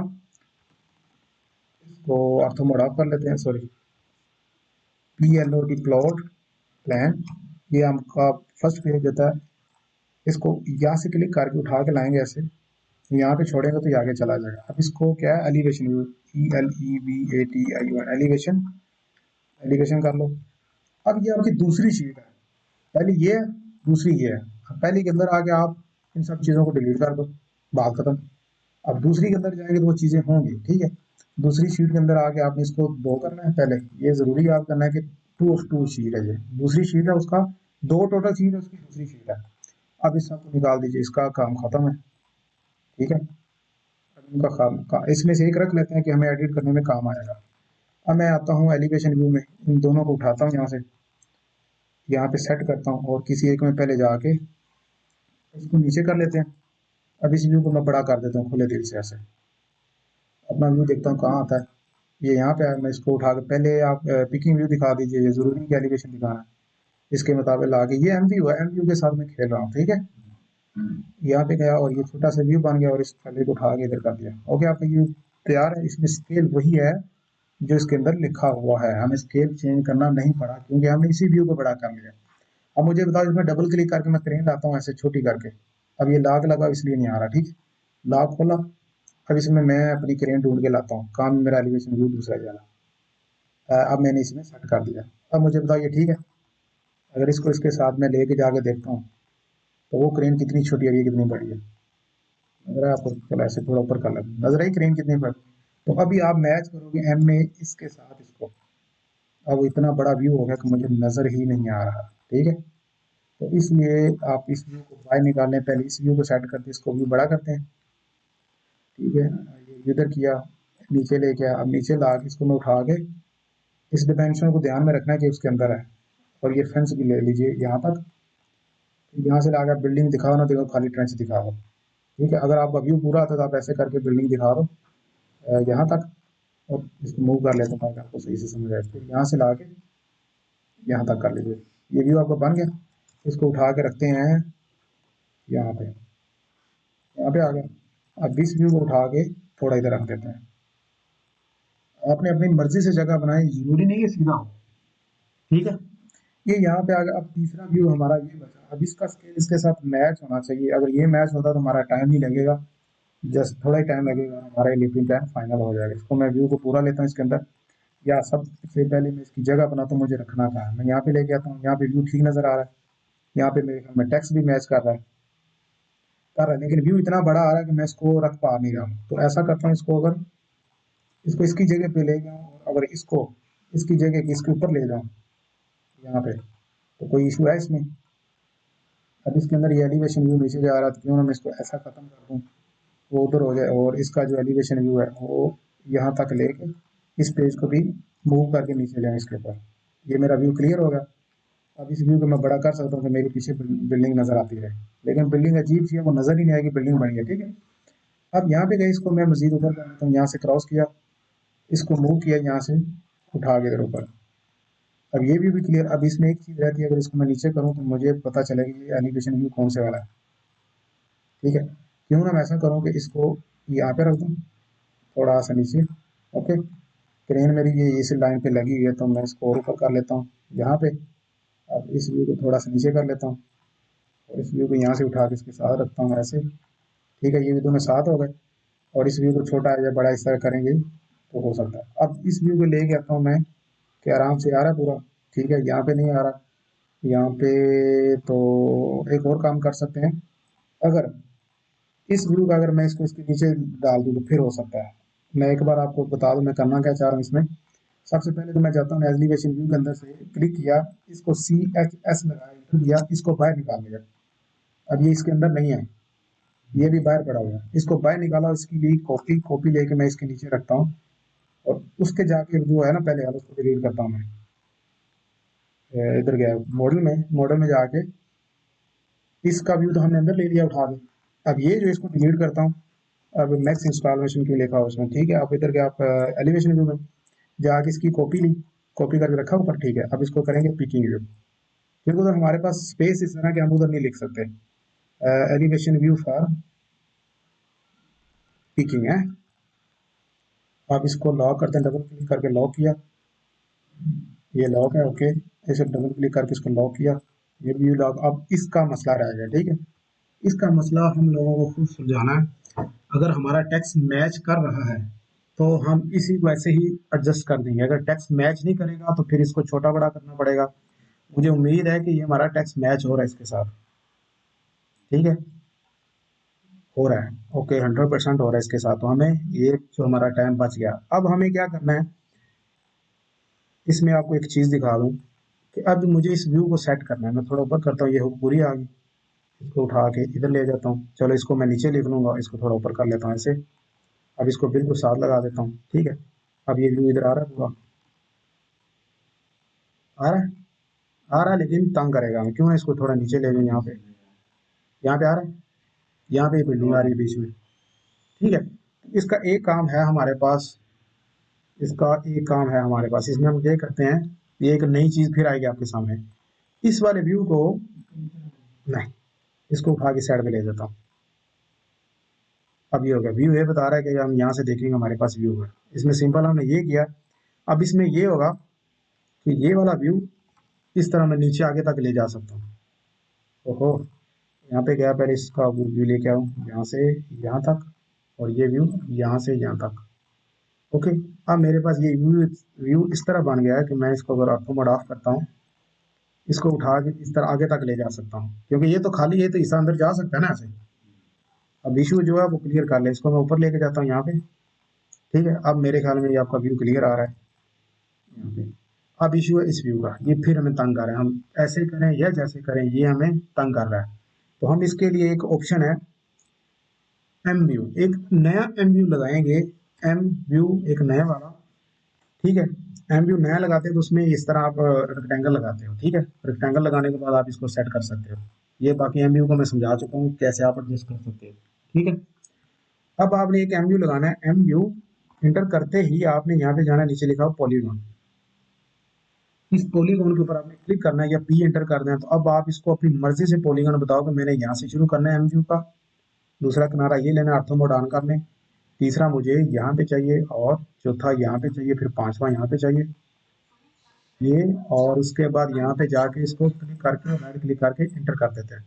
S1: इसको ऑर्थो मोड ऑफ कर लेते हैं, सॉरी, PLOT प्लॉट प्लान, ये आपका फर्स्ट पेज होता है। इसको यहाँ से क्लिक करके उठा के लाएंगे ऐसे, यहाँ पे छोड़ेंगे तो ये आगे चला जाएगा। अब इसको क्या है, elevation view, ELEVATION, elevation, elevation कर लो। अब ये आपकी दूसरी शीट है, पहली ये है, दूसरी ये है। अब पहली के अंदर आके आप इन सब चीज़ों को डिलीट कर दो, बात खत्म। अब दूसरी के अंदर जाएंगे तो वो चीज़ें होंगी, ठीक है। दूसरी शीट के अंदर आके आपने इसको दो करना है, पहले ये ज़रूरी याद करना है कि 2 of 2 शीट है, ये दूसरी शीट है, उसका 2 टोटल शीट है, उसकी दूसरी शीट है। अब इस सबको निकाल दीजिए, इसका काम खत्म है, ठीक है। अब इनका इसमें से एक रख लेते हैं कि हमें एडिट करने में काम आएगा। अब मैं आता हूँ एलिवेशन व्यू में, इन दोनों को उठाता हूँ यहाँ से, यहाँ पे सेट करता हूँ और किसी एक में पहले जाके इसको नीचे कर लेते हैं। अब इस व्यू को मैं बड़ा कर देता हूँ खुले दिल से ऐसे, अपना व्यू देखता हूँ कहाँ आता है। ये यहाँ पे है, मैं इसको उठा के, पहले आप पिकिंग व्यू दिखा दीजिए, ये जरूरी नहीं कि एलिवेशन दिखाना है। इसके मुताबिक ला के ये MView है, MView के साथ मैं खेल रहा हूँ, ठीक है। यहाँ पे गया और ये छोटा सा व्यू बन गया और इस पहले को उठा के इधर कर दिया। ओके, आपका व्यू तैयार है। इसमें स्केल वही है जो इसके अंदर लिखा हुआ है, हमें स्केल चेंज करना नहीं पड़ा क्योंकि हमने इसी व्यू को बड़ा कर लिया। अब मुझे बताओ, इसमें डबल क्लिक करके मैं क्रेन लाता हूँ ऐसे छोटी करके, अब ये लॉक लगा इसलिए नहीं आ रहा, ठीक है। लॉक खोला, अब इसमें मैं अपनी क्रेन ढूंढ के लाता हूँ, काम मेरा एलिवेशन व्यू दूसरा जाना। अब मैंने इसमें सेट कर दिया। अब मुझे बताओ ये ठीक है। अगर इसको इसके साथ में लेके जाके देखता हूँ तो वो क्रेन कितनी छोटी है, ये कितनी बड़ी है, अगर आपको चलो ऐसे थोड़ा ऊपर कर लेते, नजर आई क्रेन कितनी बड़ी। तो अभी आप मैच करोगे M में इसके साथ इसको, अब वो इतना बड़ा व्यू हो गया कि मुझे नजर ही नहीं आ रहा, ठीक है। तो इसलिए आप इस व्यू को बाहर निकालने पहले इस व्यू को सेट करते हैं, इसको व्यू बड़ा करते हैं, ठीक है। ये इधर किया, नीचे लेके आया, अब नीचे ला के इसको मैं उठा के इस डिमेंशन को ध्यान में रखना है कि उसके अंदर है। और ये फेंस भी ले लीजिए यहाँ तक, यहाँ से लाकर बिल्डिंग दिखाओ ना देखो, खाली ट्रेंच दिखाओ, ठीक है। अगर आपका व्यू पूरा आता तो आप ऐसे करके बिल्डिंग दिखा दो यहाँ तक, और इसको मूव कर लेते हैं ताकि आपको सही से समझ आए। फिर यहाँ से ला के यहाँ तक कर लीजिए, ये व्यू आपका बन गया। इसको उठा के रखते हैं यहाँ पे, यहाँ पे आ गया। अब इस व्यू को उठा के थोड़ा इधर रख देते हैं। आपने अपनी मर्जी से जगह बनाई, जरूरी नहीं है सीधा हो, ठीक है। ये यहाँ पे आ गया। अब तीसरा व्यू हमारा ये बचा। अब इसका स्केल इसके साथ मैच होना चाहिए। अगर ये मैच होता तो हमारा टाइम नहीं लगेगा, जस्ट थोड़ा ही टाइम लगेगा, हमारा लिपिंग टाइम फाइनल हो जाएगा। इसको मैं व्यू को पूरा लेता हूँ इसके अंदर। या सबसे पहले मैं इसकी जगह बनाता हूँ, मुझे रखना कहाँ है। मैं यहाँ पे लेके आता हूँ, यहाँ पे व्यू ठीक नजर आ रहा है, यहाँ पे मेरे ख्याल में टेक्स्ट भी मैच कर रहा है, लेकिन व्यू इतना बड़ा आ रहा है कि मैं इसको रख पा नहीं रहा हूँ। तो ऐसा करता हूँ, इसको अगर इसको इसकी जगह पे ले जाऊँ, और अगर इसको इसकी जगह इसके ऊपर ले जाऊँ यहाँ पे, तो कोई इशू है इसमें? अब इसके अंदर ये एलिवेशन व्यू नीचे जा रहा था, क्यों ना मैं इसको ऐसा खत्म कर दूँ, वो उधर हो जाए, और इसका जो एलिवेशन व्यू है वो यहाँ तक लेके इस पेज को भी मूव करके नीचे जाए इसके ऊपर। ये मेरा व्यू क्लियर होगा। अब इस व्यू को मैं बड़ा कर सकता हूँ कि मेरे पीछे बिल्डिंग नजर आती है, लेकिन बिल्डिंग अजीब सी है, वो नजर ही नहीं आएगी बिल्डिंग बनी है, ठीक है। अब यहाँ पे गए, इसको मैं मजीद ऊपर कर देता हूँ, यहाँ से क्रॉस किया, इसको मूव किया, यहाँ से उठा के इधर ऊपर। अब ये भी क्लियर। अब इसमें एक चीज रहती है, अगर इसको मैं नीचे करूँ तो मुझे पता चलेगा ये एलिवेशन व्यू कौन से वाला है, ठीक है। क्यों ना मैं ऐसा करूँ कि इसको यहाँ पे रख दूँ, थोड़ा सा नीचे, ओके। क्रेन मेरी ये इस लाइन पे लगी हुई है, तो मैं इसको और ऊपर कर लेता हूँ यहाँ पे। अब इस व्यू को थोड़ा सा नीचे कर लेता हूँ, और इस व्यू को यहाँ से उठा के इसके साथ रखता हूँ ऐसे, ठीक है। ये भी दोनों साथ हो गए। और इस व्यू को छोटा या बड़ा इस तरह करेंगे तो हो सकता है। अब इस व्यू को लेके आता हूँ मैं, कि आराम से आ रहा है पूरा, ठीक है। यहाँ पे नहीं आ रहा, यहाँ पे तो एक और काम कर सकते हैं। अगर इस व्यू का अगर मैं इसको इसके नीचे डाल दूँ तो फिर हो सकता है। मैं एक बार आपको बता दूं मैं करना क्या चाह रहा हूँ इसमें। सबसे पहले तो मैं जाता हूँ एलिवेशन व्यू के अंदर से क्लिक किया, इसको CHS लगाया, इंटर किया, इसको बाहर निकाल लिया। अब ये इसके अंदर नहीं है, ये भी बाहर पड़ा हुआ है। इसको बाहर निकाला, इसकी ली कॉपी, कॉपी लेके मैं इसके नीचे रखता हूँ, और उसके जाके जो है ना पहले वाला उसको डिलीट करता हूँ मैं। इधर गया मॉडल में, मॉडल में जाके इसका व्यू तो हमने अंदर ले लिया उठा के। अब ये जो इसको डिलीट करता हूँ। अब नेक्स्ट इंस्टॉलेशन क्यों लिखा हो उसमें, ठीक है। आप इधर के आप एलिवेशन व्यू में जाके इसकी कॉपी ली, कॉपी करके रखा ऊपर, ठीक है। अब इसको करेंगे पिकिंग व्यू, क्योंकि उधर हमारे पास स्पेस इस तरह के हम उधर नहीं लिख सकते। एलिवेशन व्यू फॉर पिकिंग है। आप इसको लॉक करते हैं, डबल क्लिक करके लॉक किया, ये लॉक है, ओके। ऐसे डबल क्लिक करके इसको लॉक किया, ये व्यू लॉक। अब इसका मसला रह गया, ठीक है। इसका मसला हम लोगों को खुद सुलझाना है। अगर हमारा टेक्स्ट मैच कर रहा है तो हम इसी को ऐसे ही एडजस्ट कर देंगे। अगर टेक्स्ट मैच नहीं करेगा तो फिर इसको छोटा बड़ा करना पड़ेगा। मुझे उम्मीद है कि ये हमारा टेक्स्ट मैच हो रहा है इसके साथ, ठीक है। हो रहा है, ओके, 100% हो रहा है इसके साथ। तो हमें ये जो हमारा टाइम बच गया। अब हमें क्या करना है, इसमें आपको एक चीज़ दिखा दूं कि अब मुझे इस व्यू को सेट करना है। मैं थोड़ा ऊपर करता हूँ, ये हुक पूरी आ गई, इसको उठा के इधर ले जाता हूँ। चलो इसको मैं नीचे लिख लूंगा, इसको थोड़ा ऊपर कर लेता हूँ ऐसे। अब इसको बिल्कुल साथ लगा देता हूँ, ठीक है। अब ये व्यू इधर आ रहा है पूरा, आ रहा है, आ रहा है, लेकिन तंग करेगा हमें। क्यों ना इसको थोड़ा नीचे ले जाऊँ, यहाँ पे आ रहा है, यहाँ पे बिल्डिंग आ रही है बीच में, ठीक है। इसका एक काम है हमारे पास, इसका एक काम है हमारे पास, इसमें हम क्या करते हैं, ये एक नई चीज फिर आएगी आपके सामने। इस वाले व्यू को, नहीं, इसको उठा के साइड में ले जाता हूँ। अब ये हो गया व्यू, ये बता रहा है कि हम यहाँ से देखेंगे हमारे पास व्यू है। इसमें सिंपल हमने ये किया। अब इसमें ये होगा कि ये वाला व्यू इस तरह मैं नीचे आगे तक ले जा सकता हूँ। ओहो, यहाँ पे गया, पहले इसका व्यू लेके आऊँ यहाँ से यहाँ तक, और ये व्यू यहाँ से यहाँ तक, ओके। अब मेरे पास ये व्यू व्यू इस तरह बन गया है कि मैं इसको अगर ऑटो मोड ऑफ करता हूँ, इसको उठा के इस तरह आगे तक ले जा सकता हूँ, क्योंकि ये तो खाली है, तो इस अंदर जा सकता है ना ऐसे। अब इशू जो है वो क्लियर कर ले, इसको मैं ऊपर लेके जाता हूँ यहाँ पे, ठीक है। अब मेरे ख्याल में ये आपका व्यू क्लियर आ रहा है यहाँ पे। अब इशू है इस व्यू का, ये फिर हमें तंग कर रहा है। हम ऐसे करें या जैसे करें, ये हमें तंग कर रहा है। तो हम इसके लिए एक ऑप्शन है एम व्यू, एक नया एम व्यू लगाएंगे। एम व्यू एक नया वाला, ठीक है। एम व्यू नया लगाते हैं तो उसमें इस तरह आप रेक्टेंगल लगाते हो, ठीक है। रेक्टेंगल लगाने के बाद आप इसको सेट कर सकते हो। ये बाकी एम व्यू को मैं समझा चुका हूँ कैसे आप एडजस्ट कर सकते हो, ठीक है। अब आपने एक एम व्यू लगाना है। एम व्यू इंटर करते ही आपने यहाँ पे जाना, नीचे लिखा हो पॉलीगॉन, इस पॉलीगॉन के ऊपर आपने क्लिक करना है या पी एंटर कर दें, तो अब आप इसको अपनी मर्जी से पॉलीगॉन बताओ कि मैंने यहाँ से शुरू करना है एमव्यू का, दूसरा किनारा ये लेना है, ऑर्थो मोड ऑन कर लें, तीसरा मुझे यहाँ पे चाहिए और चौथा यहाँ पे चाहिए, फिर पांचवा यहाँ पे चाहिए ये, और उसके बाद यहाँ पे जाके इसको क्लिक करके राइट क्लिक करके इंटर कर देते हैं।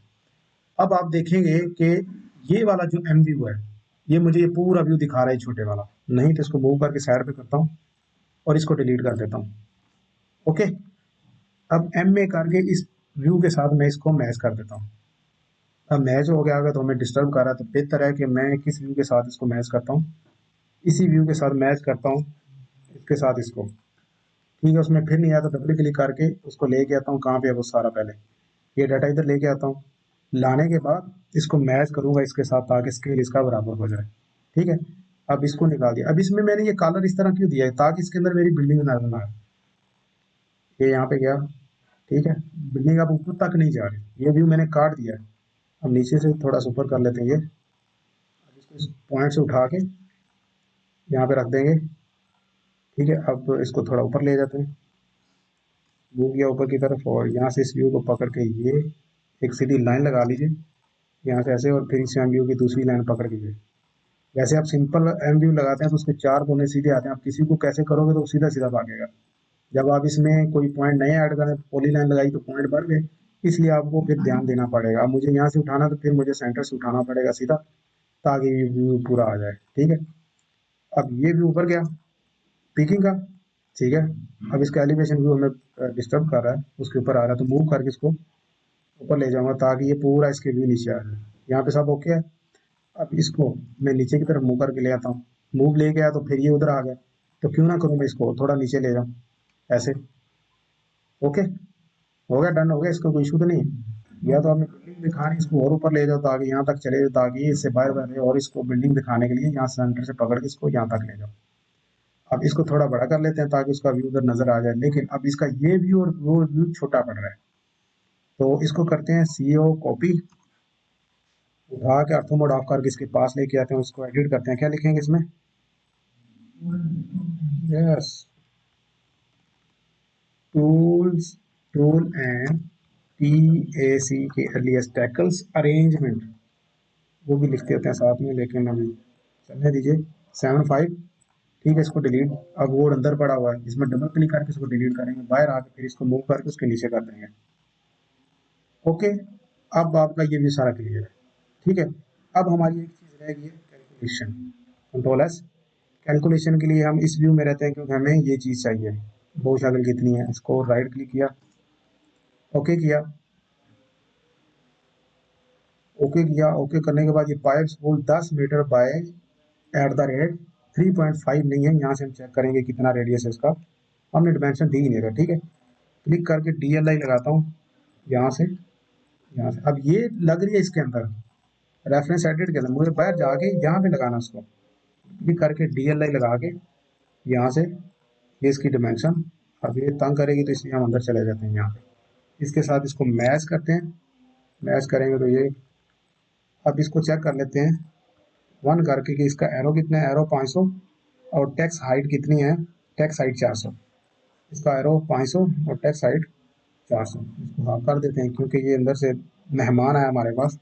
S1: अब आप देखेंगे कि ये वाला जो एम व्यू है, ये मुझे ये पूरा व्यू दिखा रहा है छोटे वाला, नहीं तो इसको मूव करके साइड पे करता हूँ और इसको डिलीट कर देता हूँ। ओके, अब एम में करके इस व्यू के साथ मैं इसको मैच कर देता हूँ। अब मैच हो गया, अगर तो हमें डिस्टर्ब कर रहा है तो बेहतर है कि मैं किस व्यू के साथ इसको मैच करता हूँ, इसी व्यू के साथ मैच करता हूँ, इसके साथ इसको, ठीक है। उसमें फिर नहीं आता, डबल क्लिक करके उसको लेके आता हूँ, कहाँ पे है वो सारा, पहले ये डाटा इधर लेके आता हूँ, लाने के बाद इसको मैच करूंगा इसके साथ ताकि स्केल इसका बराबर हो जाए, ठीक है। अब इसको निकाल दिया। अब इसमें मैंने ये कलर इस तरह क्यों दिया है, ताकि इसके अंदर मेरी बिल्डिंग नजर ना आए। ये यहाँ पे गया, ठीक है, बिल्डिंग अब ऊपर तक नहीं जा रही, ये व्यू मैंने काट दिया है। अब नीचे से थोड़ा सा ऊपर कर लेते हैं ये, अब इसको इस पॉइंट से उठा के यहाँ पे रख देंगे, ठीक है। अब इसको थोड़ा ऊपर ले जाते हैं, मूव किया ऊपर की तरफ, और यहाँ से इस व्यू को पकड़ के ये एक सीधी लाइन लगा लीजिए यहाँ से ऐसे, और फिर इस एम व्यू की दूसरी लाइन पकड़ के ये, वैसे आप सिंपल एम व्यू लगाते हैं तो उसके चार कोने सीधे आते हैं, आप किसी को कैसे करोगे तो सीधा सीधा भागेगा। जब आप इसमें कोई पॉइंट नए ऐड करें, पॉली लाइन लगाई तो पॉइंट बढ़ गए, इसलिए आपको फिर ध्यान देना पड़ेगा। अब मुझे यहाँ से उठाना तो फिर मुझे सेंटर से उठाना पड़ेगा सीधा, ताकि ये व्यू पूरा आ जाए, ठीक है। अब ये व्यू ऊपर गया पिकिंग का, ठीक है। अब इसका एलिवेशन व्यू हमें डिस्टर्ब कर रहा है, उसके ऊपर आ रहा है, तो मूव करके इसको ऊपर ले जाऊंगा ताकि ये पूरा इसके व्यू नीचे आ जाए। यहाँ पे सब ओके है। अब इसको मैं नीचे की तरफ मूव करके ले आता हूँ, मूव ले गया तो फिर ये उधर आ गया, तो क्यों ना करूँ मैं इसको थोड़ा नीचे ले जाऊँ ऐसे। ओके, हो गया, डन हो गया, इसका कोई इशू तो नहीं है। या तो आपने बिल्डिंग दिखानी, इसको और ऊपर ले जाओ ताकि यहाँ तक चले जाओ, ताकि इससे बाहर बने, और इसको बिल्डिंग दिखाने के लिए यहाँ सेंटर से पकड़ के इसको यहाँ तक ले जाओ। अब इसको थोड़ा बड़ा कर लेते हैं ताकि उसका व्यू उधर नजर आ जाए, लेकिन अब इसका ये व्यू और वो व्यू छोटा पड़ रहा है, तो इसको करते हैं सीओ कॉपी, उठा के ऑर्थो मोड ऑफ करके इसके पास लेके आते हैं, उसको एडिट करते हैं। क्या लिखेंगे इसमें, yes, tools, tool and TAC के अर्लीस्ट टैकल्स अरेंजमेंट, वो भी लिखते होते हैं साथ में, लेकिन अभी चलने दीजिए। 75, ठीक है, इसको डिलीट। अब वो अंदर पड़ा हुआ है, इसमें डबल क्लिक करके इसको डिलीट करेंगे, बाहर आके फिर इसको मूव करके उसके नीचे कर देंगे। ओके, अब आपका ये भी सारा क्लियर है, ठीक है। अब हमारी एक चीज़ रह गई है, कैलकुलेशन, कंट्रोल एस। कैलकुलेशन के लिए हम इस व्यू में रहते हैं क्योंकि हमें ये चीज़ चाहिए, बहु शाखल कितनी है, इसको राइट क्लिक किया, ओके किया, ओके किया। ओके करने के बाद ये pipe spool 10 metre by eight at the 3.5 नहीं है, यहाँ से हम चेक करेंगे कितना रेडियस है इसका, हमने डिमेंशन दी ही नहीं था, ठीक है। क्लिक करके DLI लगाता हूँ यहाँ से, यहाँ से। अब ये लग रही है इसके अंदर, रेफरेंस एडिट के अंदर, मुझे बाहर जाके यहाँ पे लगाना उसको, क्लिक करके DLI लगा के यहाँ से, ये इसकी डिमेंशन, अब ये तंग करेगी तो इसलिए हम अंदर चले जाते हैं यहाँ पे, इसके साथ इसको मैच करते हैं, मैच करेंगे तो ये, अब इसको चेक कर लेते हैं वन करके कि इसका एरो कितना है, एरो 500, और टेक्स हाइट कितनी है, टेक्स हाइट 400, इसका एरो 500 और टेक्स हाइट 400, इसको हाफ कर देते हैं क्योंकि ये अंदर से मेहमान आया हमारे पास,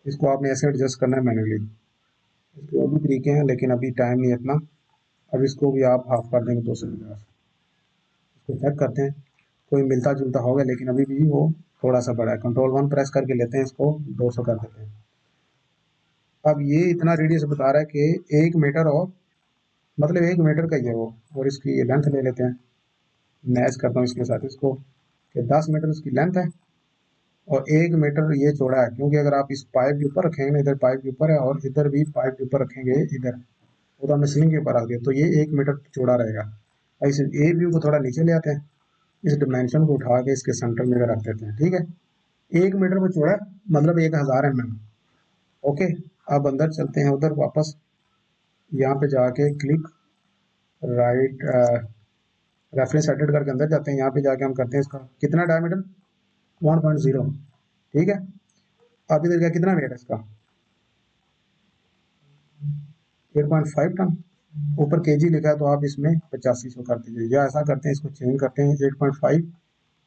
S1: इसको आपने ऐसे एडजस्ट करना है मैन्युअली। इसके और भी तरीके हैं लेकिन अभी टाइम नहीं है इतना। अब इसको भी आप हाफ कर देंगे 250, इसको चेक करते हैं, कोई मिलता जुलता होगा लेकिन अभी भी वो थोड़ा सा बड़ा है, कंट्रोल 1 प्रेस करके लेते हैं, इसको 200 कर देते हैं। अब ये इतना रेडियस बता रहा है कि 1 मीटर, और मतलब 1 मीटर का ही है वो, और इसकी लेंथ ले लेते हैं, मैच करता हूँ इसके साथ इसको, कि 10 मीटर इसकी लेंथ है और 1 मीटर ये चौड़ा है, क्योंकि अगर आप इस पाइप के ऊपर रखेंगे ना, इधर पाइप के ऊपर है और इधर भी पाइप के ऊपर रखेंगे इधर, वो तो हमने सीलिंग के ऊपर रख दिया, तो ये 1 मीटर चौड़ा रहेगा। ऐसे ए व्यू को थोड़ा नीचे ले आते हैं, इस डिमेंशन को उठा के इसके सेंटर में रख देते हैं, ठीक है। 1 मीटर वो चौड़ा, मतलब 1000 mm। ओके, अब अंदर चलते हैं उधर वापस, यहाँ पे जाके क्लिक राइट, रेफरेंस एडिट करके अंदर जाते हैं, यहाँ पे जाके हम करते हैं इसका कितना डायमीटर, 1.0, ठीक है। अब इधर क्या कितना वेट है इसका, 8.5 टन, ऊपर केजी लिखा है तो आप इसमें 8500 कर दीजिए, या ऐसा करते हैं इसको चेंज करते हैं 8.5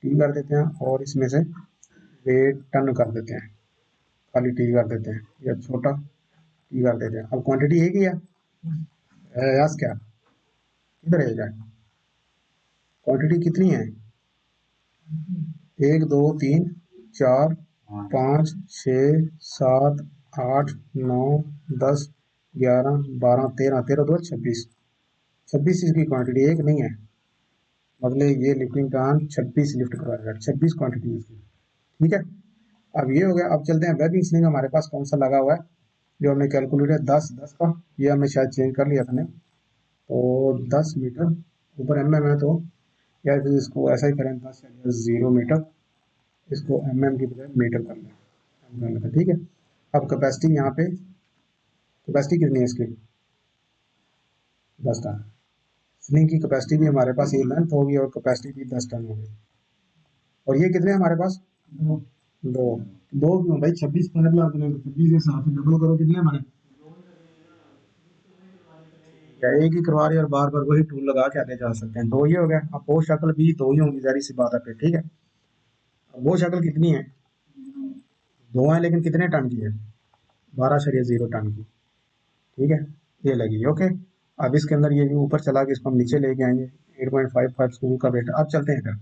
S1: टी कर देते हैं और इसमें से वेट टन कर देते हैं, खाली टी कर देते हैं या छोटा टी कर देते हैं। अब क्वांटिटी एक ही है, यस क्या किधर है जाए, क्वांटिटी कितनी है, 1 2 3 4 5 6 7 8 9 10 11 12 13 13 2 26 26 इसकी क्वांटिटी, एक नहीं है, मतलब ये लिफ्टिंग कान 26 लिफ्ट करवाएगा, 26 क्वांटिटी इसकी। ठीक है, अब ये हो गया। अब चलते हैं वेबिंग स्लिंग हमारे पास कौन सा लगा हुआ है, जो हमने कैलकुलेट है 10 का, ये हमने शायद चेंज कर लिया था ने, तो 10 मीटर ऊपर है तो या फिर इसको ऐसा ही करें 10 0 मीटर, इसको की बजाय मीटर कर लें, ठीक है। अब कैपेसिटी यहाँ पे, कैपेसिटी कितनी है इसकी, 10 टन। स्लिंग की कैपेसिटी भी हमारे पास ये लेंथ होगी और कैपेसिटी भी 10 टन होगी। और ये कितने हमारे पास, दो, दो क्यों भाई, 26 पर 26 के साथ डबल करो, कितने हमारे, या एक ही करवा रहे और बार बार वही टूल लगा के आगे जा सकते हैं, दो ही हो गया। अब वो शक्ल भी दो ही होंगी, जारी सी बात है फिर, ठीक है। अब वो शक्ल कितनी है, दो है लेकिन कितने टन की है, 12.0 टन की, ठीक है, ये लगी ओके। अब इसके अंदर ये भी ऊपर चला के इसको हम नीचे लेके आएंगे, 8.55 स्कूल का वेट। अब चलते हैं फिर,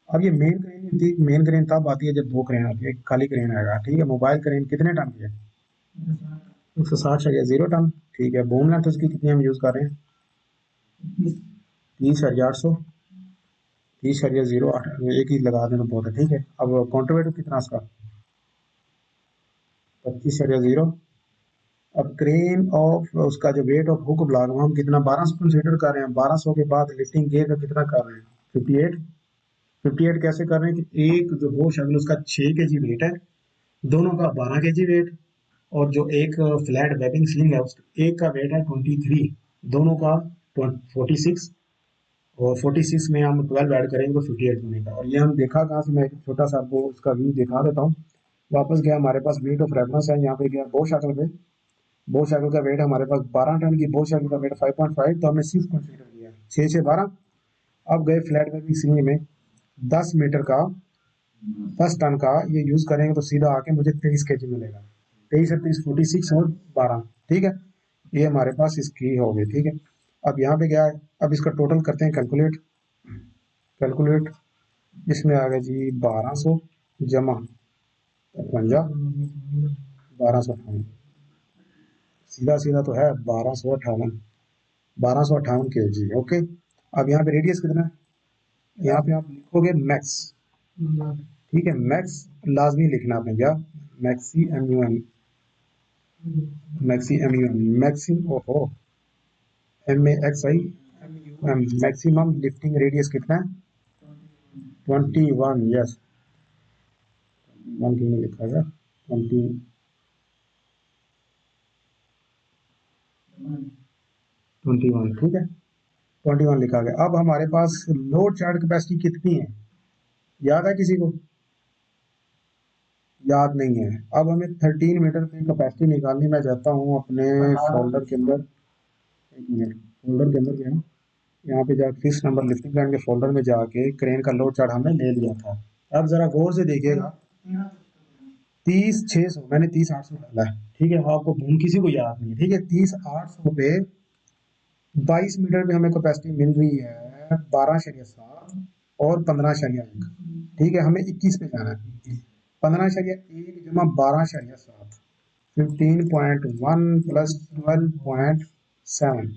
S1: अब ये मेन क्रेन होती है, मेन क्रेन तब आती है जब दो क्रेन आती है, एक खाली क्रेन आएगा, ठीक है। मोबाइल क्रेन कितने टन की है, 160.0 टन, ठीक है। बूम लेंथ उसकी कितनी हम यूज कर रहे हैं, 30,800, 30.08, एक ही लगा देना बहुत है, ठीक है। अब काउंटर वेट कितना उसका, 25.0। अब क्रेन ऑफ उसका जो वेट ऑफ हुक ब्लॉक हम कितना 1200 कंसिडर कर रहे हैं, 1200 के बाद लिफ्टिंग गियर का कितना कर रहे हैं, 58। 58 कैसे कर रहे हैं कि एक जो वो शगल उसका 6 kg वेट है, दोनों का 12 kg वेट, और जो एक फ्लैट वेबिंग स्लिंग है उस एक का वेट है 23, दोनों का 46, और 46 में हम 12 ऐड करेंगे तो 58 बनेगा। और ये हम देखा कहाँ से, मैं एक छोटा सा आपको उसका व्यू दिखा देता हूँ। वापस गया, हमारे पास वेट ऑफ रेफरेंस है, यहाँ पे गया बो शक्ल पे, बो शक्ल का वेट हमारे पास 12 टन की, बो शक्ल का वेट 5.5, तो हमने 6 कंसीडर किया, 6 से 12। अब गए फ्लैट वेबिंग स्लिंग में 10 मीटर का 10 टन का ये यूज करेंगे तो सीधा आके मुझे 23 kg मिलेगा, 23 और 30 46 और 12, ठीक है। ये हमारे पास इसकी हो गई, ठीक है। अब यहाँ पे क्या है, अब इसका टोटल करते हैं कैलकुलेट, कैलकुलेट इसमें आ गया जी 1200 जमा 55, 1258, सीधा सीधा तो है 1258, 1258 kg, ओके। अब यहाँ पे रेडियस कितना है, यहाँ पे आप लिखोगे मैक्स, ठीक है, मैक्स लाजमी लिखना आपने, क्या maxi MUM, maxi MUM, maxi ओहो MAXI MUM, maximum lifting radius कितना है, 21, यस 1 क्यों नहीं लिखा गया, 21, ठीक है, 21 लिखा गया। अब हमारे पास लोड चार्ट कैपेसिटी कितनी है, याद है किसी को, याद नहीं है। अब हमें 13 मीटर की कैपेसिटी निकालनी, मैं जाता हूँ अपने फोल्डर के अंदर, एक मिनट, फोल्डर के अंदर गया, यहाँ पे जाके 30 नंबर लिफ्टिंग प्लान के फोल्डर में जाके क्रेन का लोड चार्ट हमने ले लिया था। अब जरा गौर से देखिएगा, 30,600 मैंने 30,800 डाला है, ठीक है। आपको भूल किसी को याद नहीं है, ठीक है। 30,800 पे 22 मीटर पे हमें कैपेसिटी मिल रही है 12.7 और 15.1, ठीक है। हमें 21 पे जाना है, 15.1 जमा 12.7, 15.1 प्लस 12.7,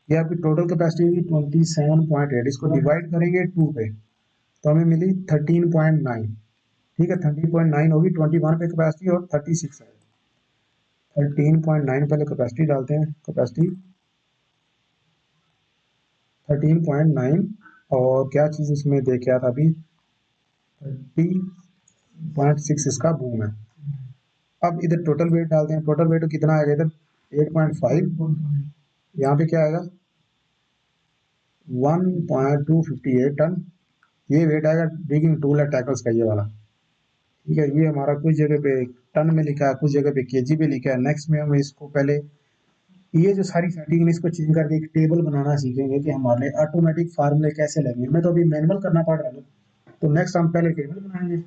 S1: ये आपकी टोटल कैपेसिटी होगी 27.8, इसको डिवाइड करेंगे 2 पे तो हमें मिली 13.9, ठीक है। 13.9 होगी, 21 पे कैपेसिटी और 36 है, 13.9 पहले कैपेसिटी डालते हैं, कैपेसिटी 13.9, और क्या चीज़ इसमें देख क्या था अभी, 30.6 इसका बूम है। अब इधर टोटल वेट डालते हैं, टोटल वेट कितना आएगा इधर, 8.5, यहाँ पे क्या आएगा 1.258 टन, ये वेट आएगा डिगिंग टूल है टैकल्स का, ये वाला, ठीक है। ये हमारा कुछ जगह पे टन में लिखा है, कुछ जगह पे केजी पे लिखा है। नेक्स्ट में हम इसको पहले ये जो सारी सेटिंग है इसको चेंज करके एक टेबल बनाना सीखेंगे कि हमारे ऑटोमेटिक फार्मूले कैसे लगेंगे। मैं तो अभी मैनुअल करना पड़ रहा है, तो नेक्स्ट हम पहले टेबल बनाएंगे,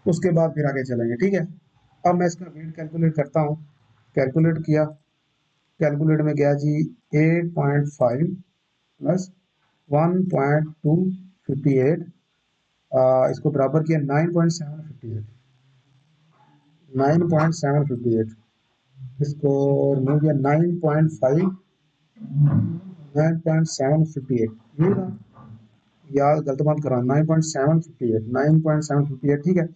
S1: उसके बाद फिर आगे चलेंगे, ठीक है। अब मैं इसका वेट कैलकुलेट करता हूँ। कैलकुलेट किया, कैलकुलेट में गया जी 8.5 प्लस 1.258, इसको बराबर किया 9.758, 9.758, इसको रिमूव किया 9.5, 9.758, ये था यार, गलत मत करो, 9.758, 9.758, ठीक है।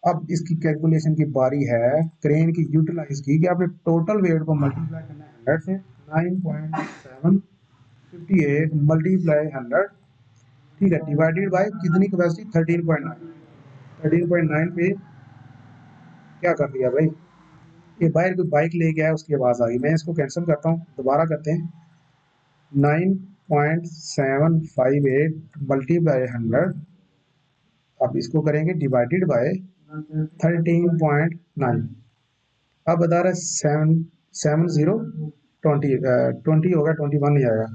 S1: अब इसकी कैलकुलेशन की बारी है क्रेन की यूटिलाइज की, कि आपने टोटल वेट को मल्टीप्लाई करना है 100 से, 9.758 मल्टीप्लाई 100, ठीक है, डिवाइडेड बाय कितनी कैपेसिटी, 13.9, 13.9 पे क्या कर दिया भाई, ये बाहर कोई बाइक लेके आया उसकी आवाज आ गई, मैं इसको कैंसिल करता हूँ, दोबारा करते हैं। 9.758 मल्टीप्लाई 100, अब इसको करेंगे डिवाइडेड बाय 13.9, अब बता रहा है 7 7 0 20, 20 होगा, 21 नहीं आएगा,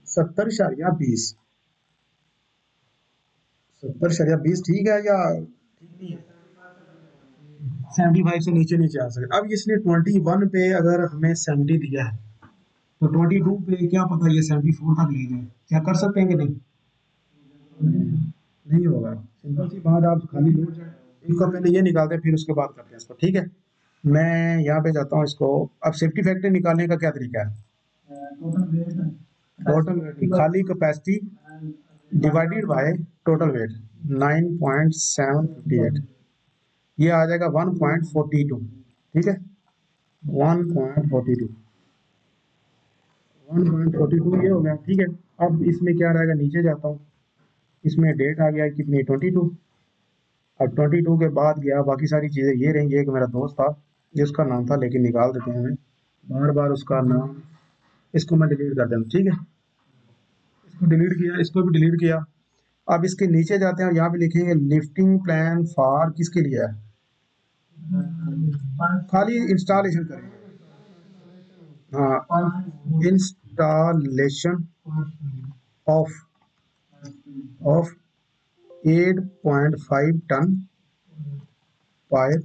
S1: 70.20, 70.20 ठीक है या 75 से नीचे नीचे आ सके। अब इसने 21 पे अगर हमें 70 दिया है, तो 22 पे क्या पता ये 74 तक ले जाए, क्या कर सकते हैं कि नहीं? नहीं होगा, सिंपल सी बात, आप खाली लोड जाए। इनको पहले ये निकालते हैं, फिर उसके बाद करते हैं इसको, ठीक है। मैं यहाँ पे जाता हूँ इसको, अब सेफ्टी फैक्टर निकालने का क्या तरीका है, टोटल वेट, खाली capacity divided by total weight 9.758, ये आ जाएगा 1.42, ठीक है, 1.42, 1.42 ये हो गया, ठीक है। अब इसमें क्या रहेगा, नीचे जाता हूँ, इसमें डेट आ गया कितनी, 22, अब 22 के बाद गया, बाकी सारी चीज़ें ये रहेंगी। एक मेरा दोस्त था जिसका नाम था, लेकिन निकाल देते हैं, हमें बार बार उसका नाम, इसको मैं डिलीट कर देता, ठीक है, इसको डिलीट किया, इसको भी डिलीट किया। अब इसके नीचे जाते हैं और यहाँ पे लिखेंगे लिफ्टिंग प्लान फॉर किसके लिए है, खाली इंस्टॉलेशन करें, हाँ, installation of off 8.5 ton pipe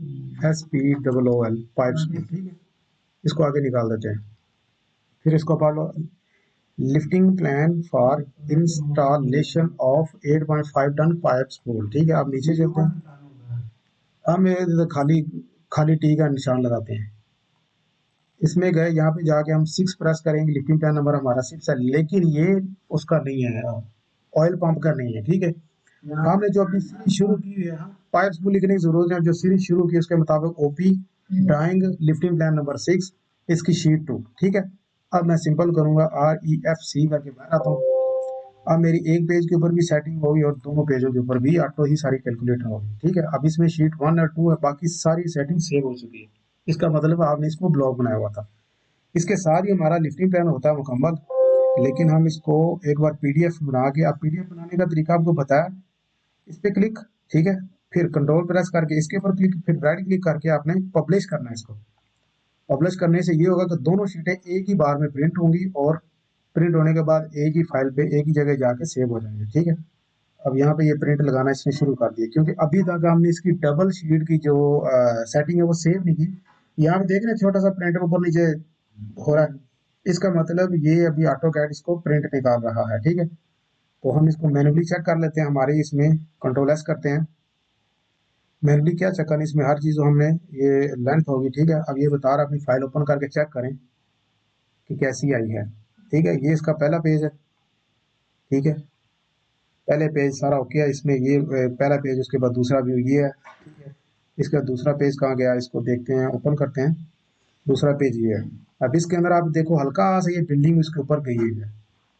S1: SPOOL pipe, ठीक है, इसको आगे निकाल देते हैं, फिर इसको पढ़ लो, lifting plan for installation of 8.5 ton pipe spool, ठीक है। आप नीचे चलते हैं, अब मेरे खाली खाली टी का निशान लगाते हैं, इसमें गए, यहाँ पे जाके हम 6 प्रेस करेंगे, लिफ्टिंग प्लान नंबर हमारा 6 है, लेकिन ये उसका नहीं है, ऑयल पंप का नहीं है, ठीक है। हमने जो अपनी सीरीज शुरू की है, पाइप स्पूल लिखने की जरूरत है, जो सीरीज शुरू की उसके मुताबिक OP drawing lifting plan number 6, इसकी शीट 2, ठीक है। अब मैं सिंपल करूंगा REFC करके बाहर आता हूँ। अब मेरी एक पेज के ऊपर भी सेटिंग होगी और दोनों पेजों के ऊपर भी ऑटो ही सारी कैलकुलेटर होगी, ठीक है। अब इसमें शीट 1 और 2 है, बाकी सारी सेटिंग सेव हो चुकी है, इसका मतलब आपने इसको ब्लॉक बनाया हुआ था। इसके साथ ही हमारा लिफ्टिंग प्लान होता है मुकम्मल, लेकिन हम इसको एक बार PDF बना के, अब PDF बनाने का तरीका आपको बताया, इस पे क्लिक, ठीक है, फिर कंट्रोल प्रेस करके इसके ऊपर क्लिक, फिर राइट क्लिक करके आपने पब्लिश करना है इसको। पब्लिश करने से ये होगा कि दोनों शीटें एक ही बार में प्रिंट होंगी, और प्रिंट होने के बाद एक ही फाइल पे एक ही जगह जाके सेव हो जाएंगे, ठीक है। अब यहाँ पे ये प्रिंट लगाना इसने शुरू कर दिया, क्योंकि अभी तक हमने इसकी डबल शीट की जो सेटिंग है वो सेव नहीं की। यहाँ पे देख रहे हैं छोटा सा प्रिंटर ऊपर नीचे हो रहा है, इसका मतलब ये अभी ऑटो कैड इसको प्रिंट निकाल रहा है, ठीक है। तो हम इसको मैनुअली चेक कर लेते हैं, हमारे इसमें कंट्रोल S करते हैं, मैनुअली क्या चेक करना, इसमें हर चीज़ हमने, ये लेंथ होगी, ठीक है। अब ये बता रहा है, अपनी फाइल ओपन करके चेक करें कि कैसी आई है, ठीक है। ये इसका पहला पेज है, ठीक है, पहले पेज सारा ओके है, इसमें ये पहला पेज, उसके बाद दूसरा व्यू ये है, ठीक है। इसका दूसरा पेज कहाँ गया, इसको देखते हैं, ओपन करते हैं, दूसरा पेज ये है। अब इसके अंदर आप देखो हल्का सा ये बिल्डिंग इसके ऊपर गई हुई है,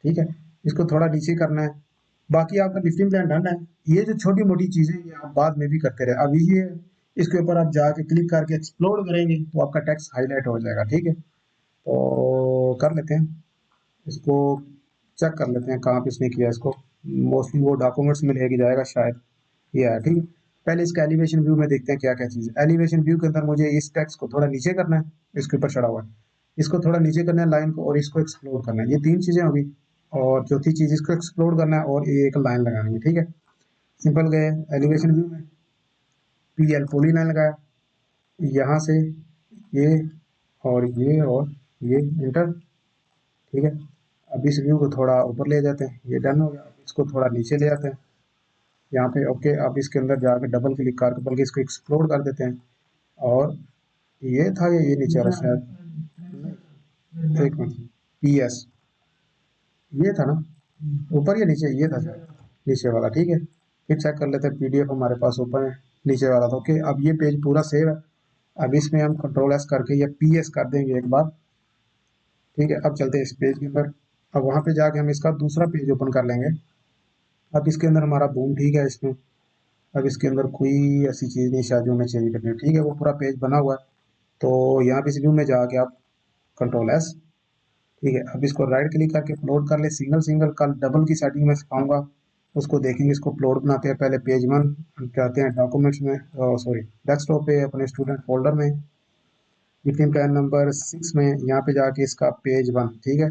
S1: ठीक है, इसको थोड़ा नीचे करना है। बाकी आपका लिफ्टिंग प्लान डन है, ये जो छोटी मोटी चीज़ें ये आप बाद में भी करते रहे। अभी ये इसके ऊपर आप जाके क्लिक करके एक्सप्लोर करेंगे तो आपका टेक्स्ट हाईलाइट हो जाएगा, ठीक है। तो कर लेते हैं इसको, चेक कर लेते हैं कहाँ पे इसने किया इसको, मोस्टली वो डॉक्यूमेंट्स में लेके जाएगा शायद, ये है, ठीक है। पहले इसका एलिवेशन व्यू में देखते हैं क्या क्या चीज़ है। एलिवेशन व्यू के अंदर मुझे इस टेक्स्ट को थोड़ा नीचे करना है, इसके ऊपर चढ़ा हुआ है, इसको थोड़ा नीचे करना है लाइन को, और इसको एक्सप्लोर करना है। ये 3 चीज़ें होगी, और चौथी चीज़ इसको एक्सप्लोर करना है और ये एक लाइन लगानी है, ठीक है। सिंपल गए एलिवेशन व्यू में, PL पॉली लाइन लगाया, यहाँ से ये और ये इंटर, ठीक है। अब इस व्यू को थोड़ा ऊपर ले जाते हैं, ये डन हो गया। इसको थोड़ा नीचे ले जाते हैं यहाँ पे, ओके। अब इसके अंदर जाकर डबल क्लिक करके बल्कि इसको एक्सप्लोर कर देते हैं, और ये था ये नीचे वाला शायद, एक मिनट, PS ये था ना, ऊपर या नीचे, ये था शायद नीचे वाला, ठीक है। फिर चेक कर लेते हैं, PDF हमारे पास ऊपर है, नीचे वाला था, ओके। अब ये पेज पूरा सेव है। अब इसमें हम Ctrl+S करके या PS कर देंगे एक बार, ठीक है। अब चलते हैं इस पेज के ऊपर। अब वहाँ पे जाके हम इसका दूसरा पेज ओपन कर लेंगे। अब इसके अंदर हमारा बूम, ठीक है इसमें। अब इसके अंदर कोई ऐसी चीज़ नहीं शायद जो हमें चेंज करनी है, ठीक है। वो पूरा पेज बना हुआ है। तो यहाँ पे इस व्यू में जाके आप Ctrl+S, ठीक है। अब इसको राइट क्लिक करके अपलोड कर ले, सिंगल सिंगल। कल डबल की सेटिंग में सिखाऊंगा, उसको देखेंगे। इसको अपलोड बनाते हैं, पहले पेज 1 जाते हैं डॉक्यूमेंट्स में, सॉरी डेस्कटॉप पे अपने स्टूडेंट फोल्डर में, विपिन प्लान नंबर 6 में, यहाँ पे जाके इसका पेज 1, ठीक है।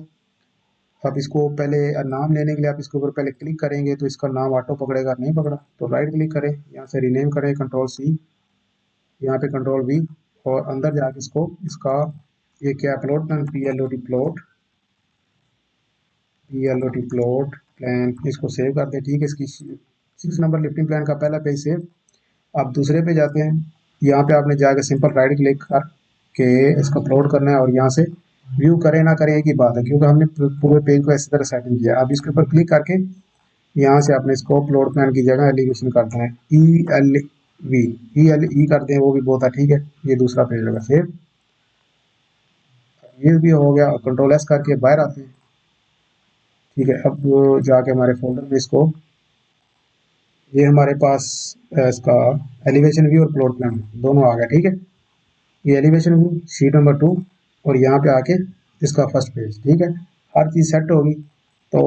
S1: अब इसको पहले नाम लेने के लिए आप इसके ऊपर पहले क्लिक करेंगे तो इसका नाम ऑटो पकड़ेगा, नहीं पकड़ा तो राइट क्लिक करें, यहाँ से रीनेम करें, Ctrl+C, यहाँ पे Ctrl+V, और अंदर जाके इसको इसका ये क्या plot plan, PLOT plot plan, इसको सेव कर दें, ठीक है। इसकी 6 नंबर लिफ्टिंग प्लान का पहला पेज सेव। आप दूसरे पे जाते हैं, यहाँ पे आपने जाके सिंपल राइट क्लिक करके इसको अपलोड करना है, और यहाँ से व्यू करें ना करें एक ही बात है, क्योंकि हमने पूरे पेज को इसी तरह सेटिंग किया। अब इसके ऊपर क्लिक करके यहाँ से आपने इसको अपलोड प्लान की जगह एलिवेशन करना है, ELE कर दें, वो भी बहुत है, ठीक है। ये दूसरा पेज होगा सेव, ये भी हो गया। Ctrl+S करके बाहर आते हैं, ठीक है। अब जाके हमारे फोल्डर में इसको, ये हमारे पास इसका एलिवेशन व्यू और प्लॉट प्लान दोनों आ गया, ठीक है। ये एलिवेशन व्यू शीट नंबर 2, और यहाँ पे आके इसका फर्स्ट पेज, ठीक है। हर चीज़ सेट होगी। तो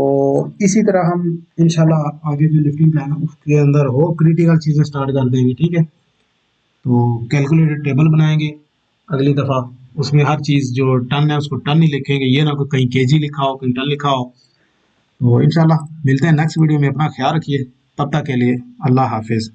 S1: इसी तरह हम इंशाल्लाह आगे जो लिफ्टिंग प्लान है उसके अंदर हो क्रिटिकल चीज़ें स्टार्ट कर देंगे, ठीक है। तो कैलकुलेटेड टेबल बनाएंगे अगली दफ़ा, उसमें हर चीज़ जो टन है उसको टन ही लिखेंगे, ये ना कोई कहीं KG लिखा हो कहीं टन लिखा हो। तो इंशाल्लाह मिलते हैं नेक्स्ट वीडियो में, अपना ख्याल रखिए, तब तक के लिए अल्लाह हाफिज़।